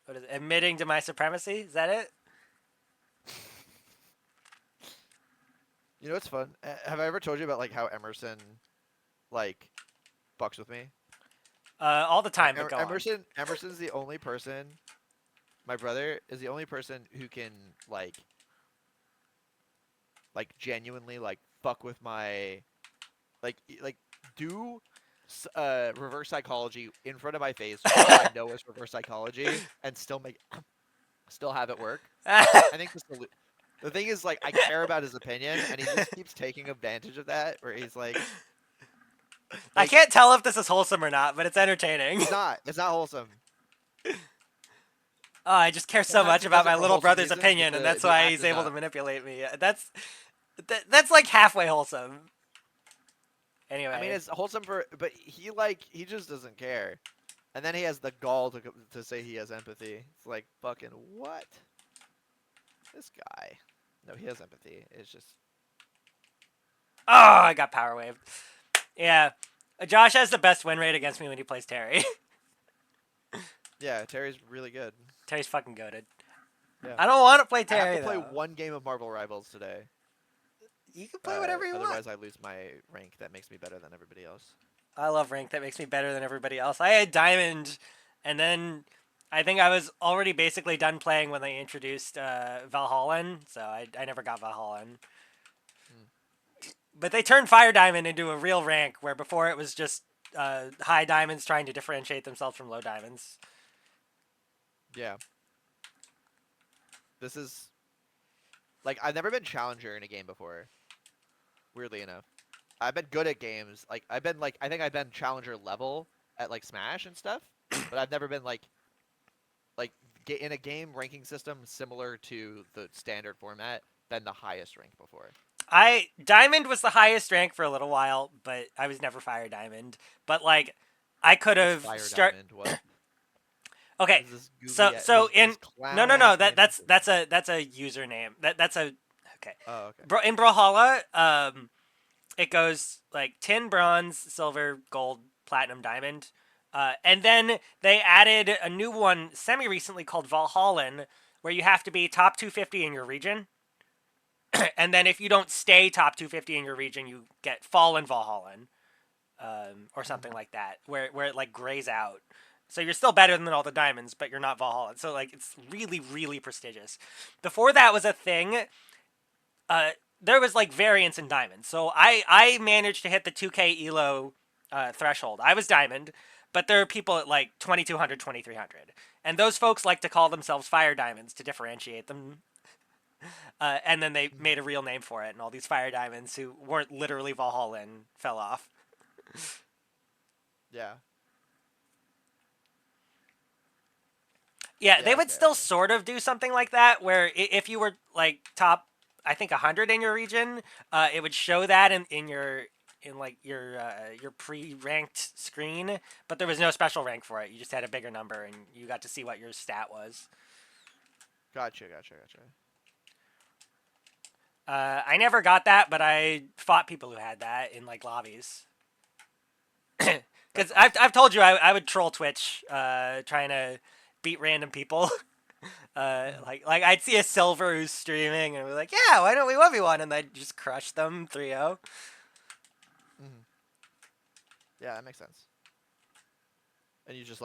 What is it? Admitting to my supremacy? Is that it? You know what's fun? Have I ever told you about like how Emerson like fucks with me? All the time, but go on. Emerson's the only person. My brother is the only person who can like genuinely like fuck with my like do reverse psychology in front of my face, which I know is reverse psychology, and still still have it work. I think the thing is like I care about his opinion, and he just keeps taking advantage of that. Where he's I like can't tell if this is wholesome or not, but it's entertaining. it's not. It's not wholesome. Oh, I just care so Sometimes much he about does it my for little wholesome brother's reasons, but opinion, and that's the why act he's is able to not. manipulate me. That's like halfway wholesome. I mean, Anyway, it's wholesome but he just doesn't care. And then he has the gall to say he has empathy. It's like fucking what? This guy. No, he has empathy. It's just oh, I got power waved. Yeah, Josh has the best win rate against me when he plays Terry. yeah. Terry's really good. Terry's fucking goaded. Yeah. I don't want to play I have to Terry play though. one game of Marvel Rivals today. You can play whatever you want. Otherwise, I lose my rank. That makes me better than everybody else. I love rank. That makes me better than everybody else. I had diamond, and then I think I was already basically done playing when they introduced Valhallan, so I never got Valhallan. Hmm. But they turned Fire Diamond into a real rank, where before it was just high diamonds trying to differentiate themselves from low diamonds. Yeah. This is like I've never been challenger in a game before. Weirdly enough, I've been good at games. Like I've been I think I've been challenger level at like Smash and stuff, but I've never been like in a game ranking system similar to the standard format been the highest rank before. I Diamond was the highest rank for a little while, but I was never Fire Diamond. But like, I could What's have Fire start. Diamond? What? Okay, What is this so goofy? so in This no clown no no ass that random that's system? that's a username. That's a okay. Oh, okay. In Brawlhalla, it goes like tin, bronze, silver, gold, platinum, diamond. And then they added a new one semi recently called Valhallan, where you have to be top 250 in your region. And then if you don't stay top 250 in your region, you get Fallen Valhallan, or something Hmm. like that, where it like grays out. So you're still better than all the diamonds, but you're not Valhalla. So like it's really really prestigious. Before that was a thing, uh, there was like variance in diamonds. So I managed to hit the 2K elo threshold. I was diamond, but there are people at like 2200, 2300, and those folks like to call themselves fire diamonds to differentiate them. And then they Hmm. made a real name for it, and all these fire diamonds who weren't literally Valhallan fell off. Yeah. Yeah, they Yeah. would Okay. still Okay. sort of do something like that, where if you were like top, I think 100 in your region, it would show that in your pre-ranked screen, but there was no special rank for it. You just had a bigger number, and you got to see what your stat was. Gotcha. Gotcha. Gotcha. I never got that, but I fought people who had that in like lobbies. Because That's awesome. I've told you I would troll Twitch, trying to beat random people. Hmm. Like I'd see a silver who's streaming and be like, yeah, why don't we 1v1? And I'd just crush them 3-0. Hmm. Yeah, that makes sense. And you just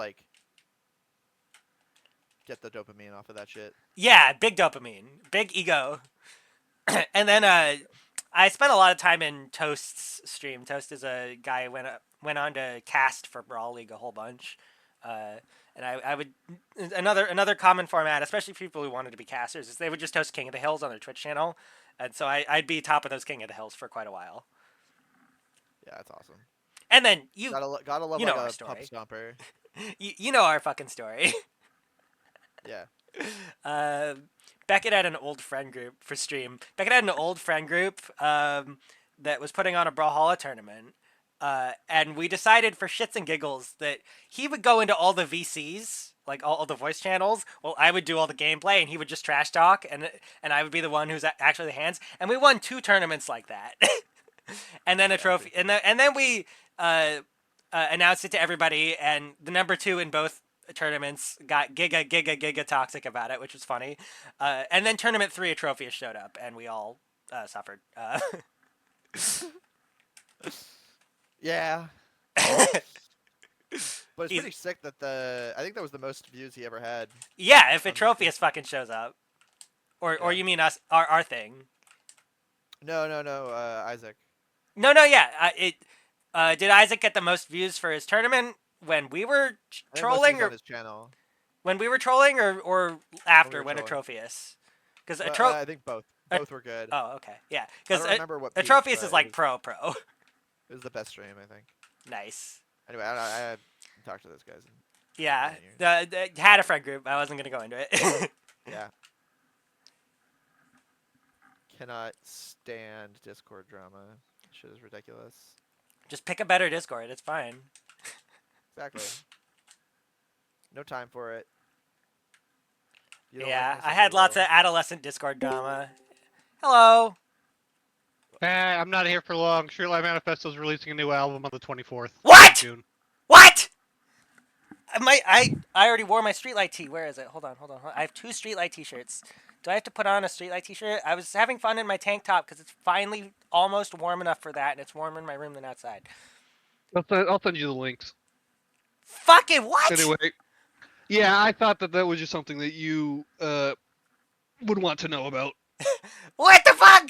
get the dopamine off of that shit. Yeah, big dopamine, big ego. And then I spent a lot of time in Toast's stream. Toast is a guy who went on to cast for Brawl League a whole bunch. Uh, and I would another common format, especially for people who wanted to be casters, is they would just host King of the Hills on their Twitch channel, and so I'd be top of those King of the Hills for quite a while. Yeah, that's awesome. And then you Gotta love you know like our a pub story. stomper. You know our fucking story. Yeah. uh, Beckett had an old friend group for stream. Beckett had an old friend group that was putting on a Brawlhalla tournament, And we decided for shits and giggles that he would go into all the VCs, like all the voice channels. Well, I would do all the gameplay, and he would just trash talk, and I would be the one who's actually the hands. And we won 2 tournaments like that, and then a Yeah, that's trophy, pretty and then we announced it to everybody, and the number 2 in both tournaments got giga toxic about it, which was funny. And then tournament 3, a trophy showed up, and we all suffered. Yeah, but it's He's pretty sick that the I think that was the most views he ever had Yeah, if a on the stream. Tropheus fucking shows up, or Yeah. you mean us, our thing? No, Isaac. No, yeah. Did Isaac get the most views for his tournament when we were I think most views trolling, on or his channel when we were trolling, or when we after were when a trolling. Tropheus? Because I think both. a Both were good. oh okay yeah, I because don't remember what a peaked, Tropheus is but like pro. it was the best stream I think. Nice. Anyway, I haven't talked to those guys in Yeah, many years. the had a friend group. I wasn't gonna go into it. Yeah. Cannot stand Discord drama. Shit is ridiculous. Just pick a better Discord. It's fine. Exactly. No time for it. You don't Yeah, like I this, had lots of will. adolescent Discord drama. Hello. I'm not here for long. Streetlight Manifesto is releasing a new album on the 24th of What? June. What? I already wore my streetlight tee. Where is it? Hold on. I have 2 streetlight t-shirts. Do I have to put on a streetlight t-shirt? I was having fun in my tank top because it's finally almost warm enough for that, and it's warmer in my room than outside. I'll send you the links. Fucking what? Anyway, yeah, I thought that was just something that you would want to know about. What the fuck?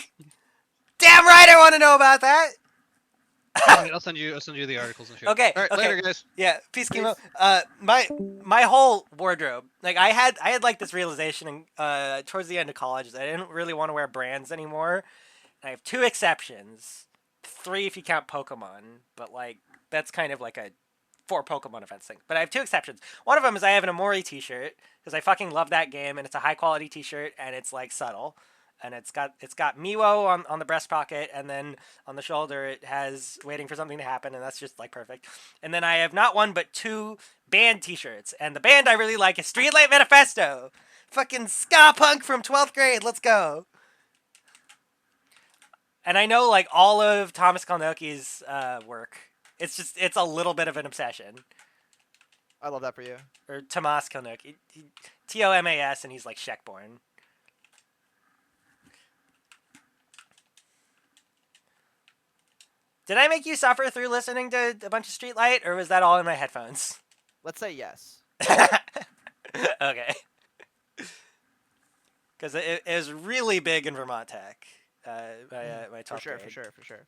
Damn right, I want to know about that. All right, I'll send you the articles and shit. Okay. All right, Okay. later, guys. Yeah. Peace, chemo. My whole wardrobe. Like I had like this realization towards the end of college that I didn't really want to wear brands anymore. I have 2 exceptions. 3 if you count Pokemon, but like that's kind of like a 4 Pokemon events thing. But I have 2 exceptions. One of them is I have an Amori t-shirt because I fucking love that game, and it's a high quality t-shirt, and it's like subtle. And it's got Miwo on the breast pocket, and then on the shoulder it has waiting for something to happen, and that's just like perfect. And then I have not 1 but 2 band t-shirts, and the band I really like is Streetlight Manifesto. Fucking ska punk from 12th grade. Let's go. And I know like all of Thomas Kalnoki's work. It's a little bit of an obsession. I love that for you. Or Tomas Kalnoki. Tomas, and he's like Czech-born. Did I make you suffer through listening to a bunch of Streetlight, or was that all in my headphones? Let's say yes. Okay. Because it was really big in Vermont Tech. My 12th grade. For sure.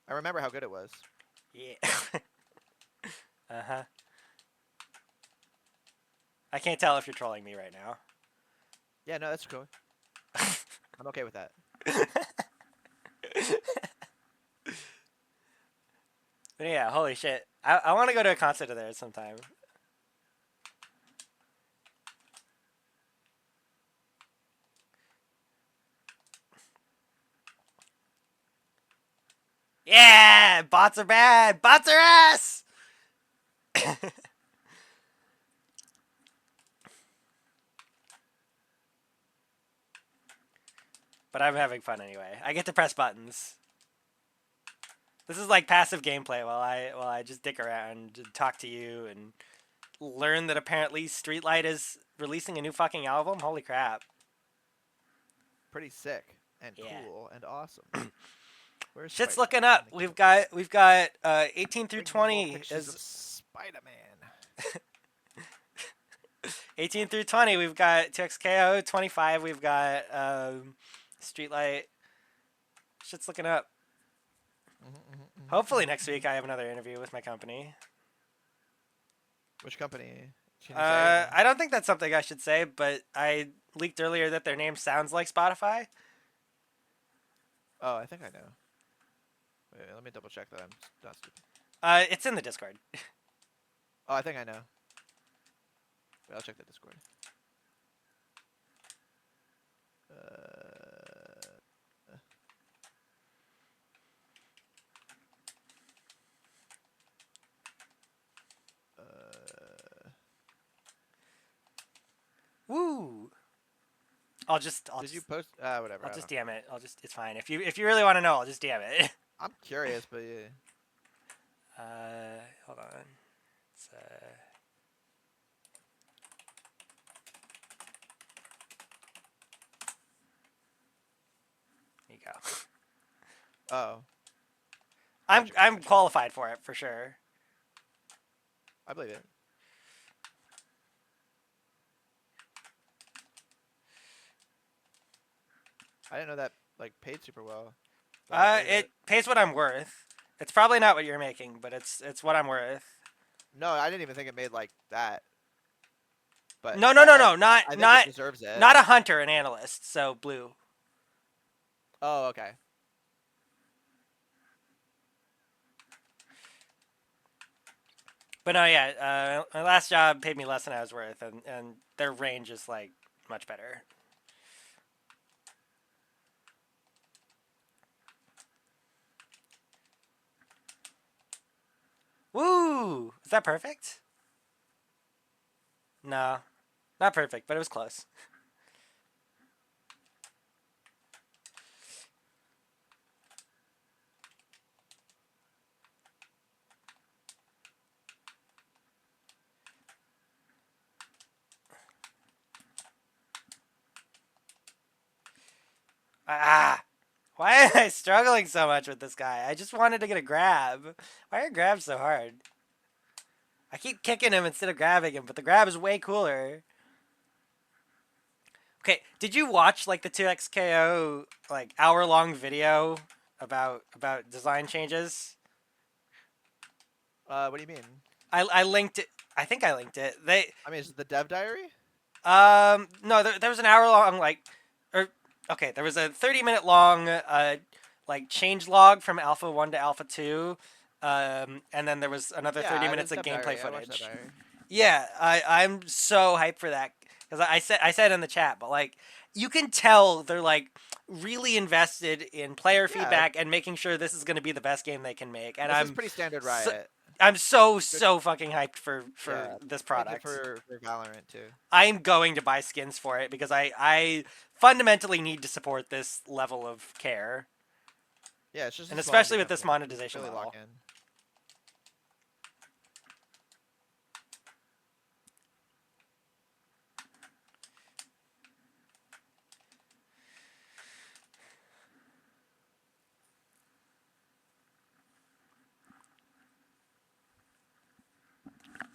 I remember how good it was. Yeah. Uh-huh. I can't tell if you're trolling me right now. Yeah, no, that's cool. I'm okay with that. But yeah, holy shit. I want to go to a concert of theirs sometime. Yeah! Bots are bad! Bots are ass! But I'm having fun anyway. I get to press buttons. This is like passive gameplay while I just dick around and talk to you and learn that apparently Streetlight is releasing a new fucking album. Holy crap. Pretty sick and Yeah. cool and awesome. Where's Shit's Spider-Man? looking up. We've got 18 through Bring me more 20 pictures of is Spider-Man. 18 through 20. We've got 2XKO. 25. We've got Streetlight. Shit's looking up. Hopefully next week I have another interview with my company. Which company? Can you say? I don't think that's something I should say, but I leaked earlier that their name sounds like Spotify. Oh, I think I know. Wait, let me double check that I'm not stupid. It's in the Discord. Oh, I think I know. Wait, I'll check the Discord. I'll Did you just post? Whatever. I'll I don't just know. DM it. It's fine. If you really want to know, I'll just DM it. I'm curious, but yeah. Hold on. It's, here you go. Oh, I'm gotcha, I'm gotcha. qualified for it for sure. I believe it. I didn't know that like paid super well, but I believe It it. pays what I'm worth. It's probably not what you're making, but it's what I'm worth. No, I didn't even think it made like that, but No, no, no, I no, not I think it not deserves it. not a hunter, an analyst. So blue. Oh, okay. But no, yeah. My last job paid me less than I was worth, and their range is like much better. Woo! Is that perfect? No, not perfect, but it was close. Ah! Why am I struggling so much with this guy? I just wanted to get a grab. Why are grabs so hard? I keep kicking him instead of grabbing him, but the grab is way cooler. Okay, did you watch like the 2xKO like hour-long video about design changes? What do you mean? I linked it. I think I linked it. They I mean, is it the dev diary? no, there was an hour long or okay, there was a 30-minute long like change log from Alpha 1 to Alpha 2. And then there was another Yeah, 30 it was minutes of dev gameplay diary. I watched that footage. diary. Yeah, I'm so hyped for that because I said in the chat, but like you can tell they're like really invested in player Yeah, feedback and making sure this is going to be the best game they can make. And this is pretty standard so, Riot. I'm so Good. so fucking hyped for Yeah, this same thing product. for Valorant too. I'm going to buy skins for it because I fundamentally need to support this level of care, Yeah, it's just a and small indie especially with this company. You can monetization really lock model. in.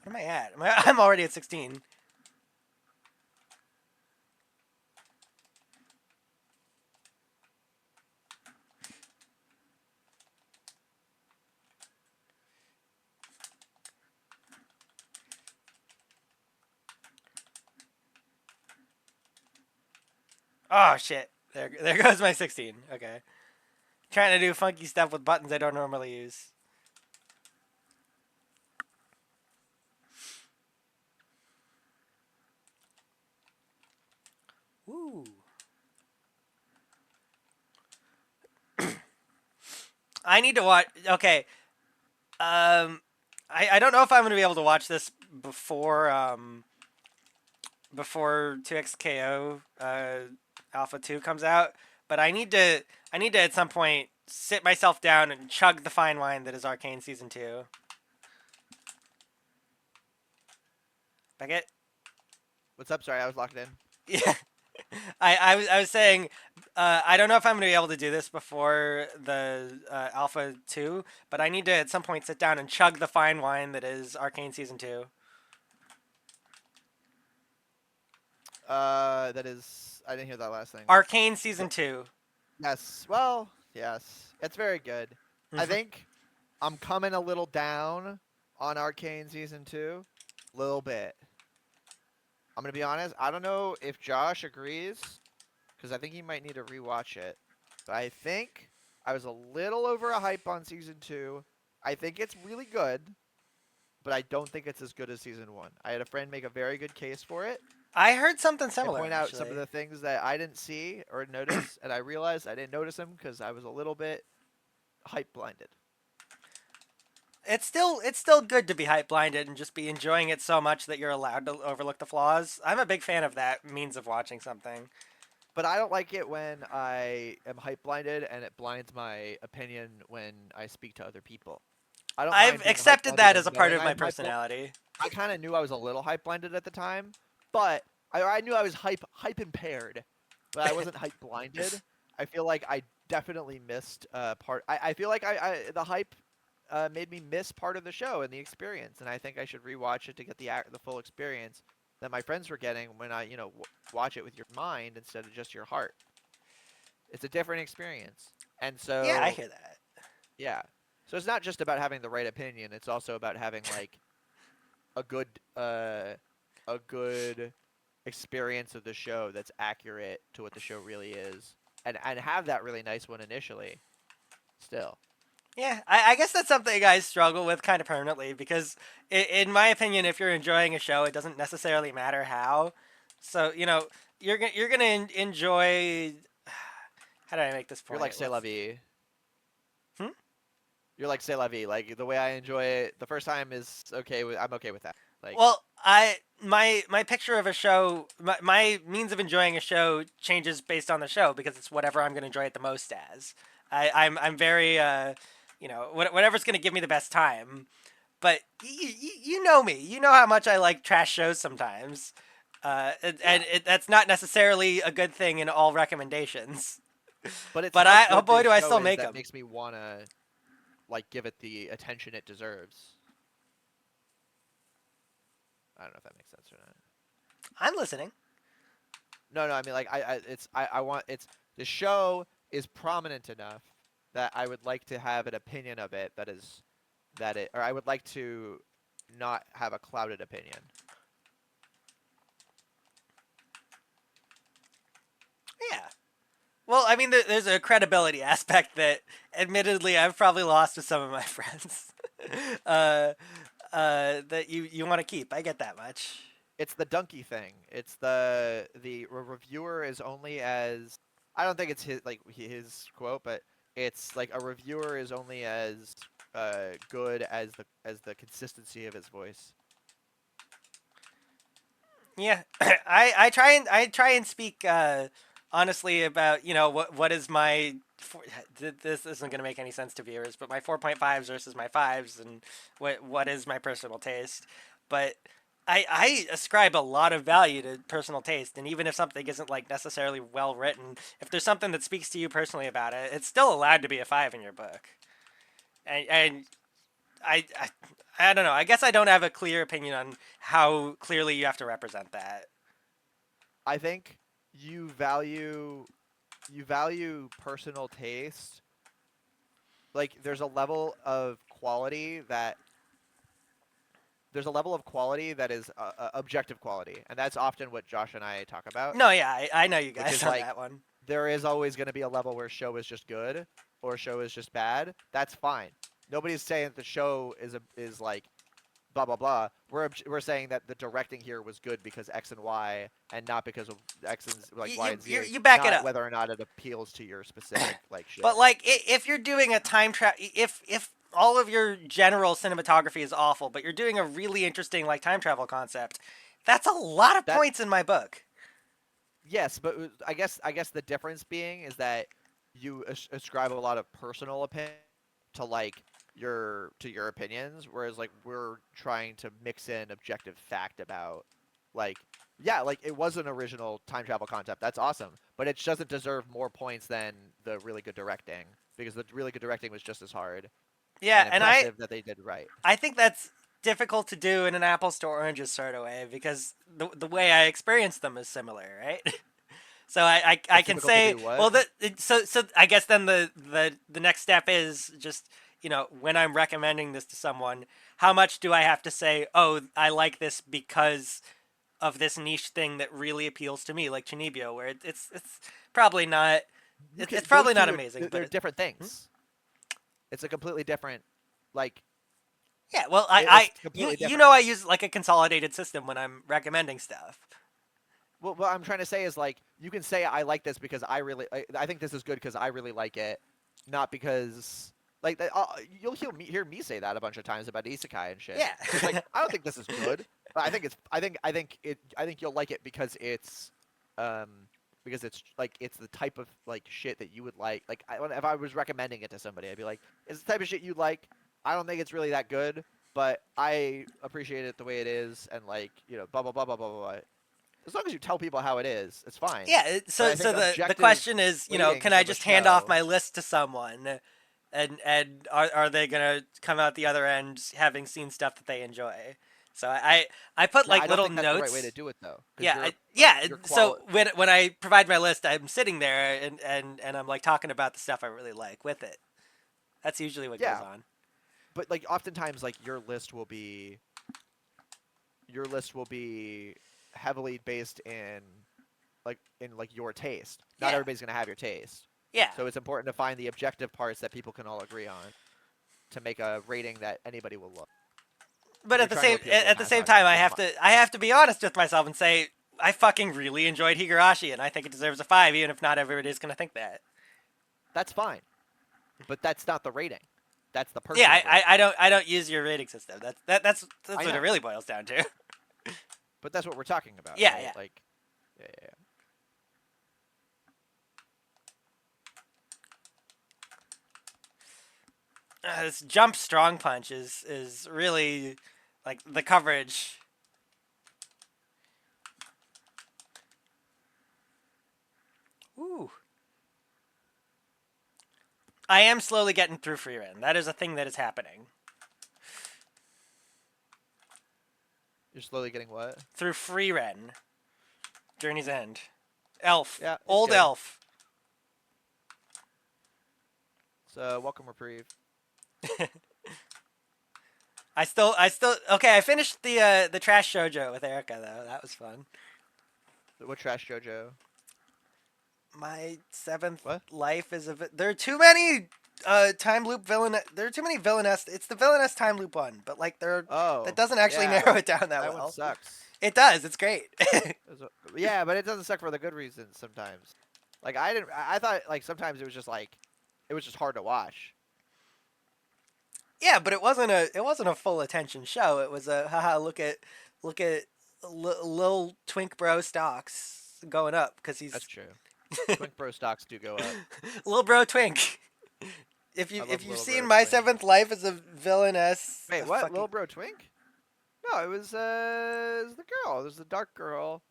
What am I at? I'm already at 16. Oh shit! There goes my 16. Okay, trying to do funky stuff with buttons I don't normally use. Ooh. I need to watch. Okay. I don't know if I'm gonna be able to watch this before 2xKO Alpha 2 comes out, but I need to at some point sit myself down and chug the fine wine that is Arcane Season 2. Beckett? What's up? Sorry, I was locked in. Yeah. I was saying I don't know if I'm gonna be able to do this before the Alpha 2, but I need to at some point sit down and chug the fine wine that is Arcane Season 2. That is. I didn't hear that last thing. Arcane So, Season 2. yes. Well, yes. It's very good. I Mhm. think I'm coming a little down on Arcane Season 2. Little bit. I'm gonna be honest. I don't know if Josh agrees, because I think he might need to rewatch it. But I think I was a little over a hype on Season 2. I think it's really good, but I don't think it's as good as Season 1. I had a friend make a very good case for it I heard something and similar point out some of actually. the things that I didn't see or notice, and I realized I didn't notice them because I was a little bit hype blinded. It's still good to be hype blinded and just be enjoying it so much that you're allowed to overlook the flaws. I'm a big fan of that means of watching something. But I don't like it when I am hype blinded and it blinds my opinion when I speak to other people. I don't I've mind being hype accepted blinded that as and a part knowing of my I'm hype. personality. I kind of knew I was a little hype blinded at the time, but I knew I was hype impaired, but I wasn't hype blinded. I feel like I definitely missed part. I feel like the hype made me miss part of the show and the experience, and I think I should rewatch it to get the full experience that my friends were getting when I watch it with your mind instead of just your heart. It's a different experience, and Yeah, I so hear that. yeah. So it's not just about having the right opinion; it's also about having like a good uh a good experience of the show that's accurate to what the show really is, and have that really nice one initially. Still, Yeah, I guess that's something I struggle with kind of permanently because, in my opinion, if you're enjoying a show, it doesn't necessarily matter how. So you're gonna enjoy. How do I make this you're point? like C'est la Let's. vie. Hmm? You're like C'est la vie. Like the way I enjoy it, the first time is okay. I'm okay with that. Like Well, my picture of a show, my means of enjoying a show changes based on the show because it's whatever I'm gonna enjoy it the most as. I'm very whatever's gonna give me the best time. But you know me. You know how much I like trash shows sometimes. yeah, That's not necessarily a good thing in all recommendations. but it's But how oh good boy, this do I show still is make that them. makes me wanna like give it the attention it deserves. I don't know if that makes sense or not. I'm listening. No, no, I mean like I want it's the show is prominent enough that I would like to have an opinion of it that it or I would like to not have a clouded opinion. Yeah. Well, I mean, there's a credibility aspect that, admittedly, I've probably lost with some of my friends. uh, that you want to keep. I get that much. It's the donkey thing. It's the reviewer is only as I don't think it's his quote, but it's like a reviewer is only as good as the consistency of his voice. Yeah, I try and speak honestly about what is my this isn't going to make any sense to viewers, but my 4.5s versus my fives and what is my personal taste, but. I ascribe a lot of value to personal taste, and even if something isn't like necessarily well written, if there's something that speaks to you personally about it, it's still allowed to be a five in your book. And I, I I don't know. I guess I don't have a clear opinion on how clearly you have to represent that. I think you value you value personal taste. Like there's a level of quality that is objective quality, and that's often what Josh and I talk about, No, yeah, I know you which guys is on like that one. there is always going to be a level where show is just good or show is just bad. That's fine. Nobody's saying that the show is like blah blah blah. We're saying that the directing here was good because X and Y, and not because of X and like Y and Z, You back it not up. whether or not it appeals to your specific like But show. like, if you're doing a time trap, if all of your general cinematography is awful, but you're doing a really interesting like time travel concept, that's a lot of That points in my book. yes, but I guess the difference being is that you ascribe a lot of personal opinion to like your opinions, whereas like we're trying to mix in objective fact about like yeah, like it was an original time travel concept. That's awesome, but it doesn't deserve more points than the really good directing because the really good directing was just as hard Yeah, and and impressive that they did right. I think that's difficult to do in an apples to oranges sort of way because the way I experience them is similar, right? So I It's can difficult to say, do well, what? so I guess then the next step is just when I'm recommending this to someone, how much do I have to say? Oh, I like this because of this niche thing that really appeals to me, like Chinibyo, where it's probably not You it's can those probably not two are amazing, but they're different things. It's a completely different like yeah. Well, it's you completely you different. know I use like a consolidated system when I'm recommending stuff. Well, what I'm trying to say is like you can say I like this because I think this is good because I really like it, not because like you'll hear me say that a bunch of times about isekai and shit. Yeah. It's like I don't think this is good, but I think it's I think you'll like it because it's um because it's the type of like shit that you would like. Like if I was recommending it to somebody, I'd be like, it's the type of shit you like. I don't think it's really that good, but I appreciate it the way it is, and like blah blah blah blah blah blah. As long as you tell people how it is, it's fine. Yeah. But So I think the objective question is, can ratings I of a just hand off show. my list to someone, and are they gonna come out the other end having seen stuff that they enjoy? So I put Yeah, like I don't little think that's the right way to notes. do it though, because Yeah, you're yeah. you're So quali- when I provide my list, I'm sitting there and I'm like talking about the stuff I really like with it. That's usually what goes Yeah, on. but like oftentimes like your list will be heavily based in like your taste. Not Yeah, everybody's gonna have your taste, yeah. so it's important to find the objective parts that people can all agree on to make a rating that anybody will love. But Because you're trying to appeal to a at the mass same time, audience. That's fine. I have to be honest with myself and say I fucking really enjoyed Higurashi, and I think it deserves a 5, even if not everybody's gonna think that. That's fine, but that's not the rating. That's the Yeah, person's rating. I don't use your rating system. That's I what it know, really boils down to. but that's what we're talking about, Yeah, right? yeah. Like, yeah, yeah, This jump strong punch is really like the coverage. Ooh. I am slowly getting through free run. That is a thing that is happening. You're slowly getting what? Through free run. Journey's End. Elf. Yeah, it's Old good. elf. So welcome reprieve. I still okay, I finished the trash shoujo with Erica though. That was fun. What trash JoJo? My seventh What? life is there are too many time loop villain there are too many villainess. It's the villainess time loop one, but like Oh, that doesn't actually yeah, narrow it down that that one well. sucks. It does. It's great. Yeah, but it doesn't suck for the good reasons sometimes. Like I didn't. I thought like sometimes it was just like, it was just hard to watch. Yeah, but it wasn't a full attention show. It was a haha look at Lil Twink Bro stocks going up because he's That's true. Twink Bro stocks do go up. Lil Bro Twink. I love If you've Lil seen Bro My Twink. Seventh Life as a villainess, Wait, a what? fucking- Lil Bro Twink? No, it was the girl. It was the dark girl.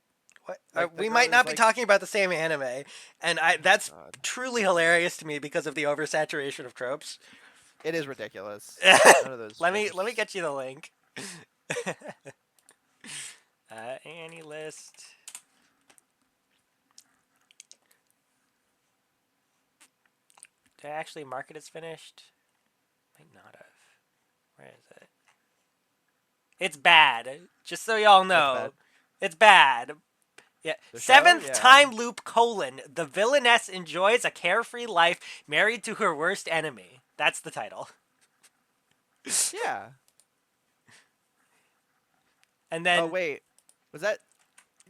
What? Like, the We girl might who's not be like- talking about the same anime, and that's God. truly hilarious to me because of the oversaturation of tropes. It is ridiculous. None of those. let me shows are get you the link. Annie list. Did I actually mark it as finished? Might not have. Where is it? It's bad. Just so y'all know, bad? it's bad. Yeah. The show? Seventh Yeah. time loop : the villainess enjoys a carefree life married to her worst enemy. That's the title. Yeah. And then Oh wait, was that?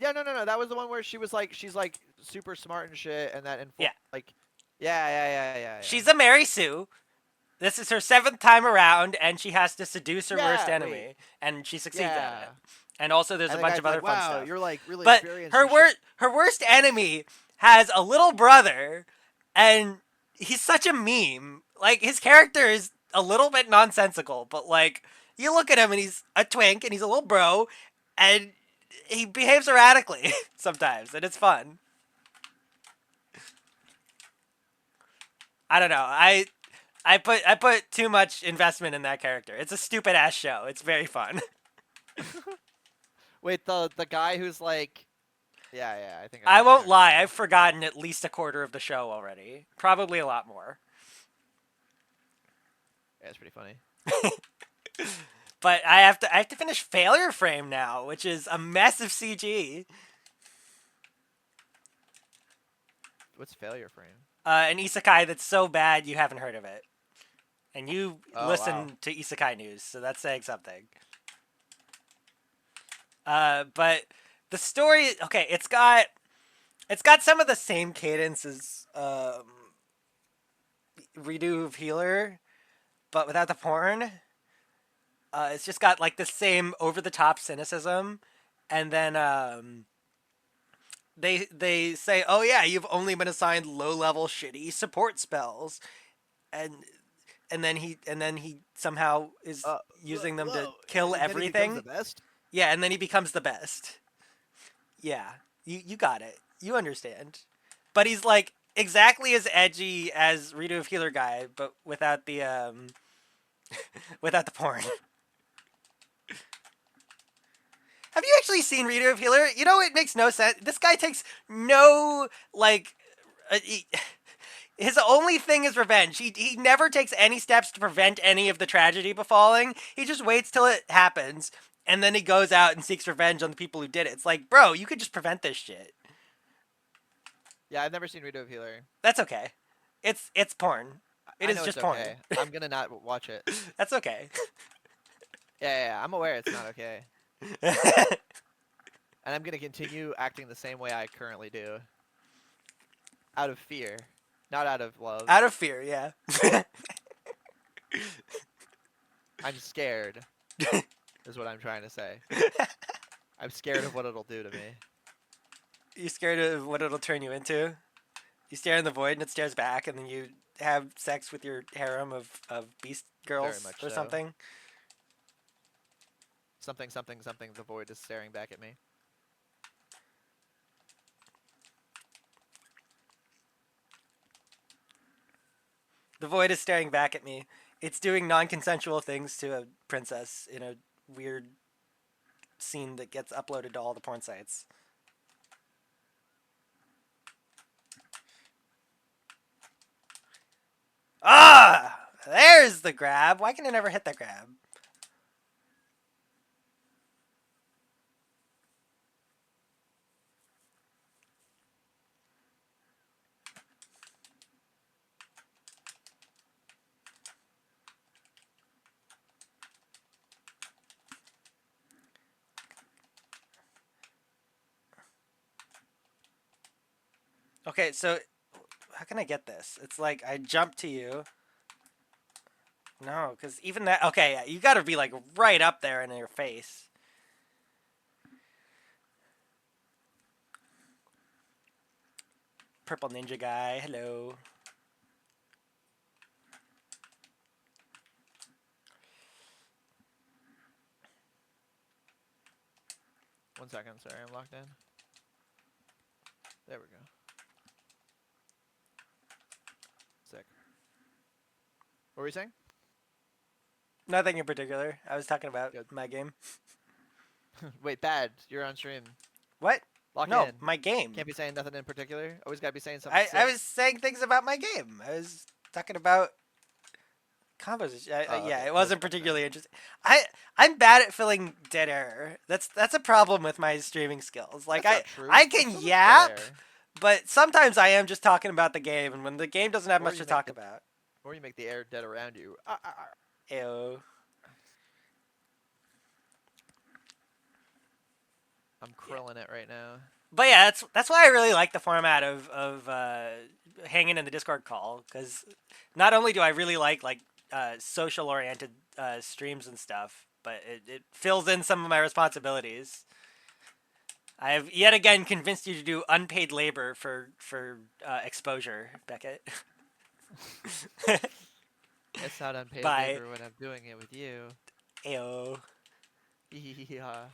Yeah, no. That was the one where she's like super smart and shit, and that Yeah. like, yeah. she's a Mary Sue. This is her 7th time around, and she has to seduce her worst Yeah, enemy, wait. and she succeeds Yeah. at it. And also, there's And a the bunch guy's of other like, fun wow, stuff. you're like really But experienced. her and shit." her worst enemy has a little brother, and he's such a meme. Like his character is a little bit nonsensical, but like you look at him and he's a twink and he's a little bro, and he behaves erratically sometimes, and it's fun. I don't know. I put too much investment in that character. It's a stupid ass show. It's very fun. Wait, the guy who's like, yeah, I think I know won't who you're lie. talking I've forgotten at least a quarter of the show already. Probably a lot more. about. Yeah, it's pretty funny. But I have to finish Failure Frame now, which is a mess of CG. What's failure frame? An isekai that's so bad you haven't heard of it. And you Oh, listen wow. to isekai news, so that's saying something. But the story, okay, it's got some of the same cadence as Redo of Healer, but without the porn. It's just got like the same over the top cynicism, and then they say, "Oh yeah, you've only been assigned low-level shitty support spells." And and then he somehow is using them to Whoa. kill And then he becomes the everything. best. Yeah, and then he becomes the best. Yeah, you got it. You understand. But he's like exactly as edgy as Redo of Healer guy, but without the without the porn. Have you actually seen Reader of Healer? You know, it makes no sense. This guy takes no, like, his only thing is revenge. He never takes any steps to prevent any of the tragedy befalling. He just waits till it happens, and then he goes out and seeks revenge on the people who did it. It's like, bro, you could just prevent this shit. Yeah, I've never seen Rito of Healer. That's okay. It's porn. It I is know it's just porn. okay. I'm gonna not watch it. That's okay. Yeah, I'm aware it's not okay. And I'm gonna continue acting the same way I currently do. Out of fear. Not out of love. Out of fear, yeah. I'm scared, is what I'm trying to say. I'm scared of what it'll do to me. You scared of what it'll turn you into? You stare in the void and it stares back, and then you have sex with your harem of beast girls much or so. something. Something, something, something. The void is staring back at me. The void is staring back at me. It's doing non-consensual things to a princess in a weird scene that gets uploaded to all the porn sites. Ah! There's the grab. Why can I never hit that grab? Okay, so how can I get this? It's like I jump to you. No, because even that. Okay, yeah, you got to be like right up there in your face. Purple ninja guy. Hello. 1 second, sorry, I'm locked in. There we go. Sick. What were you saying? Nothing in particular. I was talking about Good. my game. Wait, bad. You're on stream. What? Lock No, in. my game. Can't be saying nothing in particular. Always gotta be saying something I sick. was saying things about my game. I was talking about combos. Oh, Yeah, okay. it Cool, wasn't cool, cool. particularly interesting. I'm bad at filling dead air. That's a problem with my streaming skills. Like That's not true. I There's can so much yap, dead air. but sometimes I am just talking about the game, and when the game doesn't have Or much you to make talk the about. or you make the air dead around you. Ew. I'm krilling it right now. But yeah, that's why I really like the format of hanging in the Discord call, because not only do I really like social oriented streams and stuff, but it fills in some of my responsibilities. I have yet again convinced you to do unpaid labor for exposure, Beckett. It's not unpaid By labor when I'm doing it with you. Ayo. Yeah.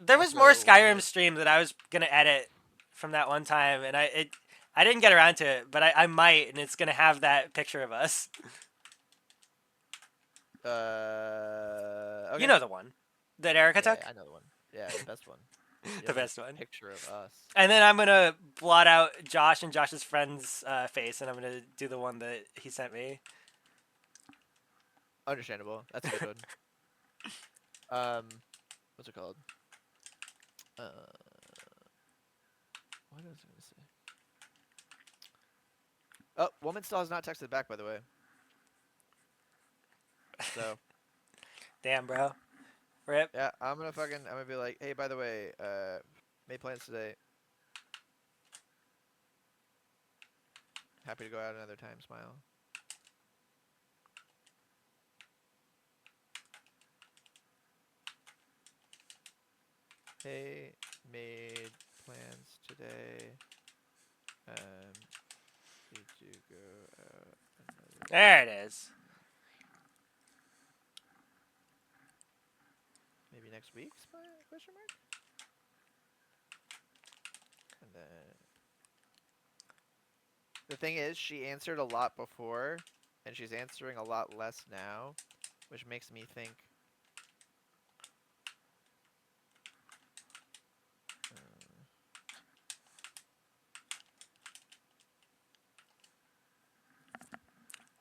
There was more Also, one Skyrim minute. stream that I was gonna edit from that one time, and I didn't get around to it, but I might, and it's gonna have that picture of us. Okay. You know the one that Erica Yeah, took, I know the one. Yeah, the best one. You the have a best one. picture of us. And then I'm gonna blot out Josh and Josh's friend's face, and I'm gonna do the one that he sent me. Understandable. That's a good one. What's it called? What was I gonna say? Oh, woman still has not texted back, by the way. So Damn, bro. Rip. yeah, I'm gonna be like, hey, by the way, made plans today. Happy to go out another time. Smile. Hey, made plans today. Need to go out another. There it is. Maybe next week's plan? Question mark. And then the thing is, she answered a lot before, and she's answering a lot less now, which makes me think.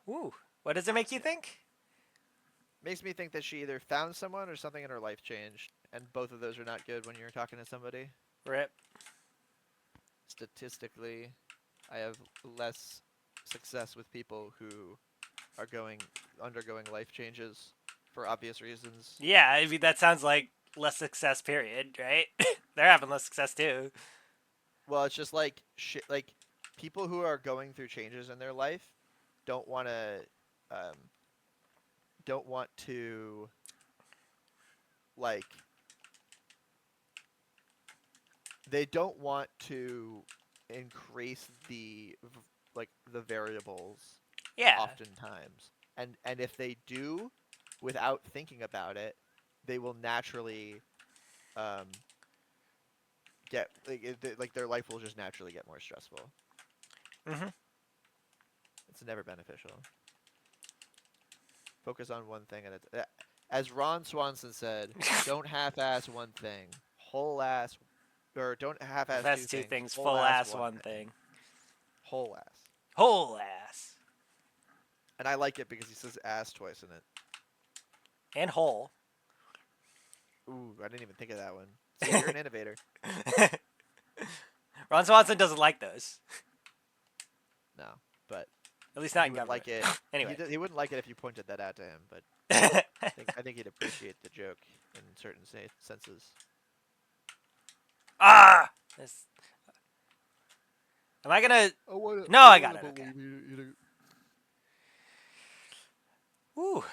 Ooh, what does it make you think? Makes me think that she either found someone or something in her life changed, and both of those are not good when you're talking to somebody. Rip. Statistically, I have less success with people who are undergoing life changes for obvious reasons. Yeah, I mean that sounds like less success. Period. Right? They're having less success too. Well, it's just like shit. Like people who are going through changes in their life don't want to, um, don't want to like they don't want to increase the variables Yeah. oftentimes, and if they do without thinking about it, they will naturally um, get like their life will just naturally get more stressful. Mm-hmm. It's never beneficial. Focus on one thing at a as Ron Swanson said, don't half-ass one thing, whole ass, or don't half-ass That's two two things, things. whole Full ass ass one one thing, thing. whole ass. Whole ass. And I like it because he says ass twice in it. And whole. Ooh, I didn't even think of that one. See, you're an innovator. Ron Swanson doesn't like those. No, but At least he not in wouldn't government. like it. Anyway. He wouldn't like it if you pointed that out to him. But I think he'd appreciate the joke in certain senses. Ah! This... Am I gonna... I wanna, No, I I got wanna it. Okay. believe you. Woo.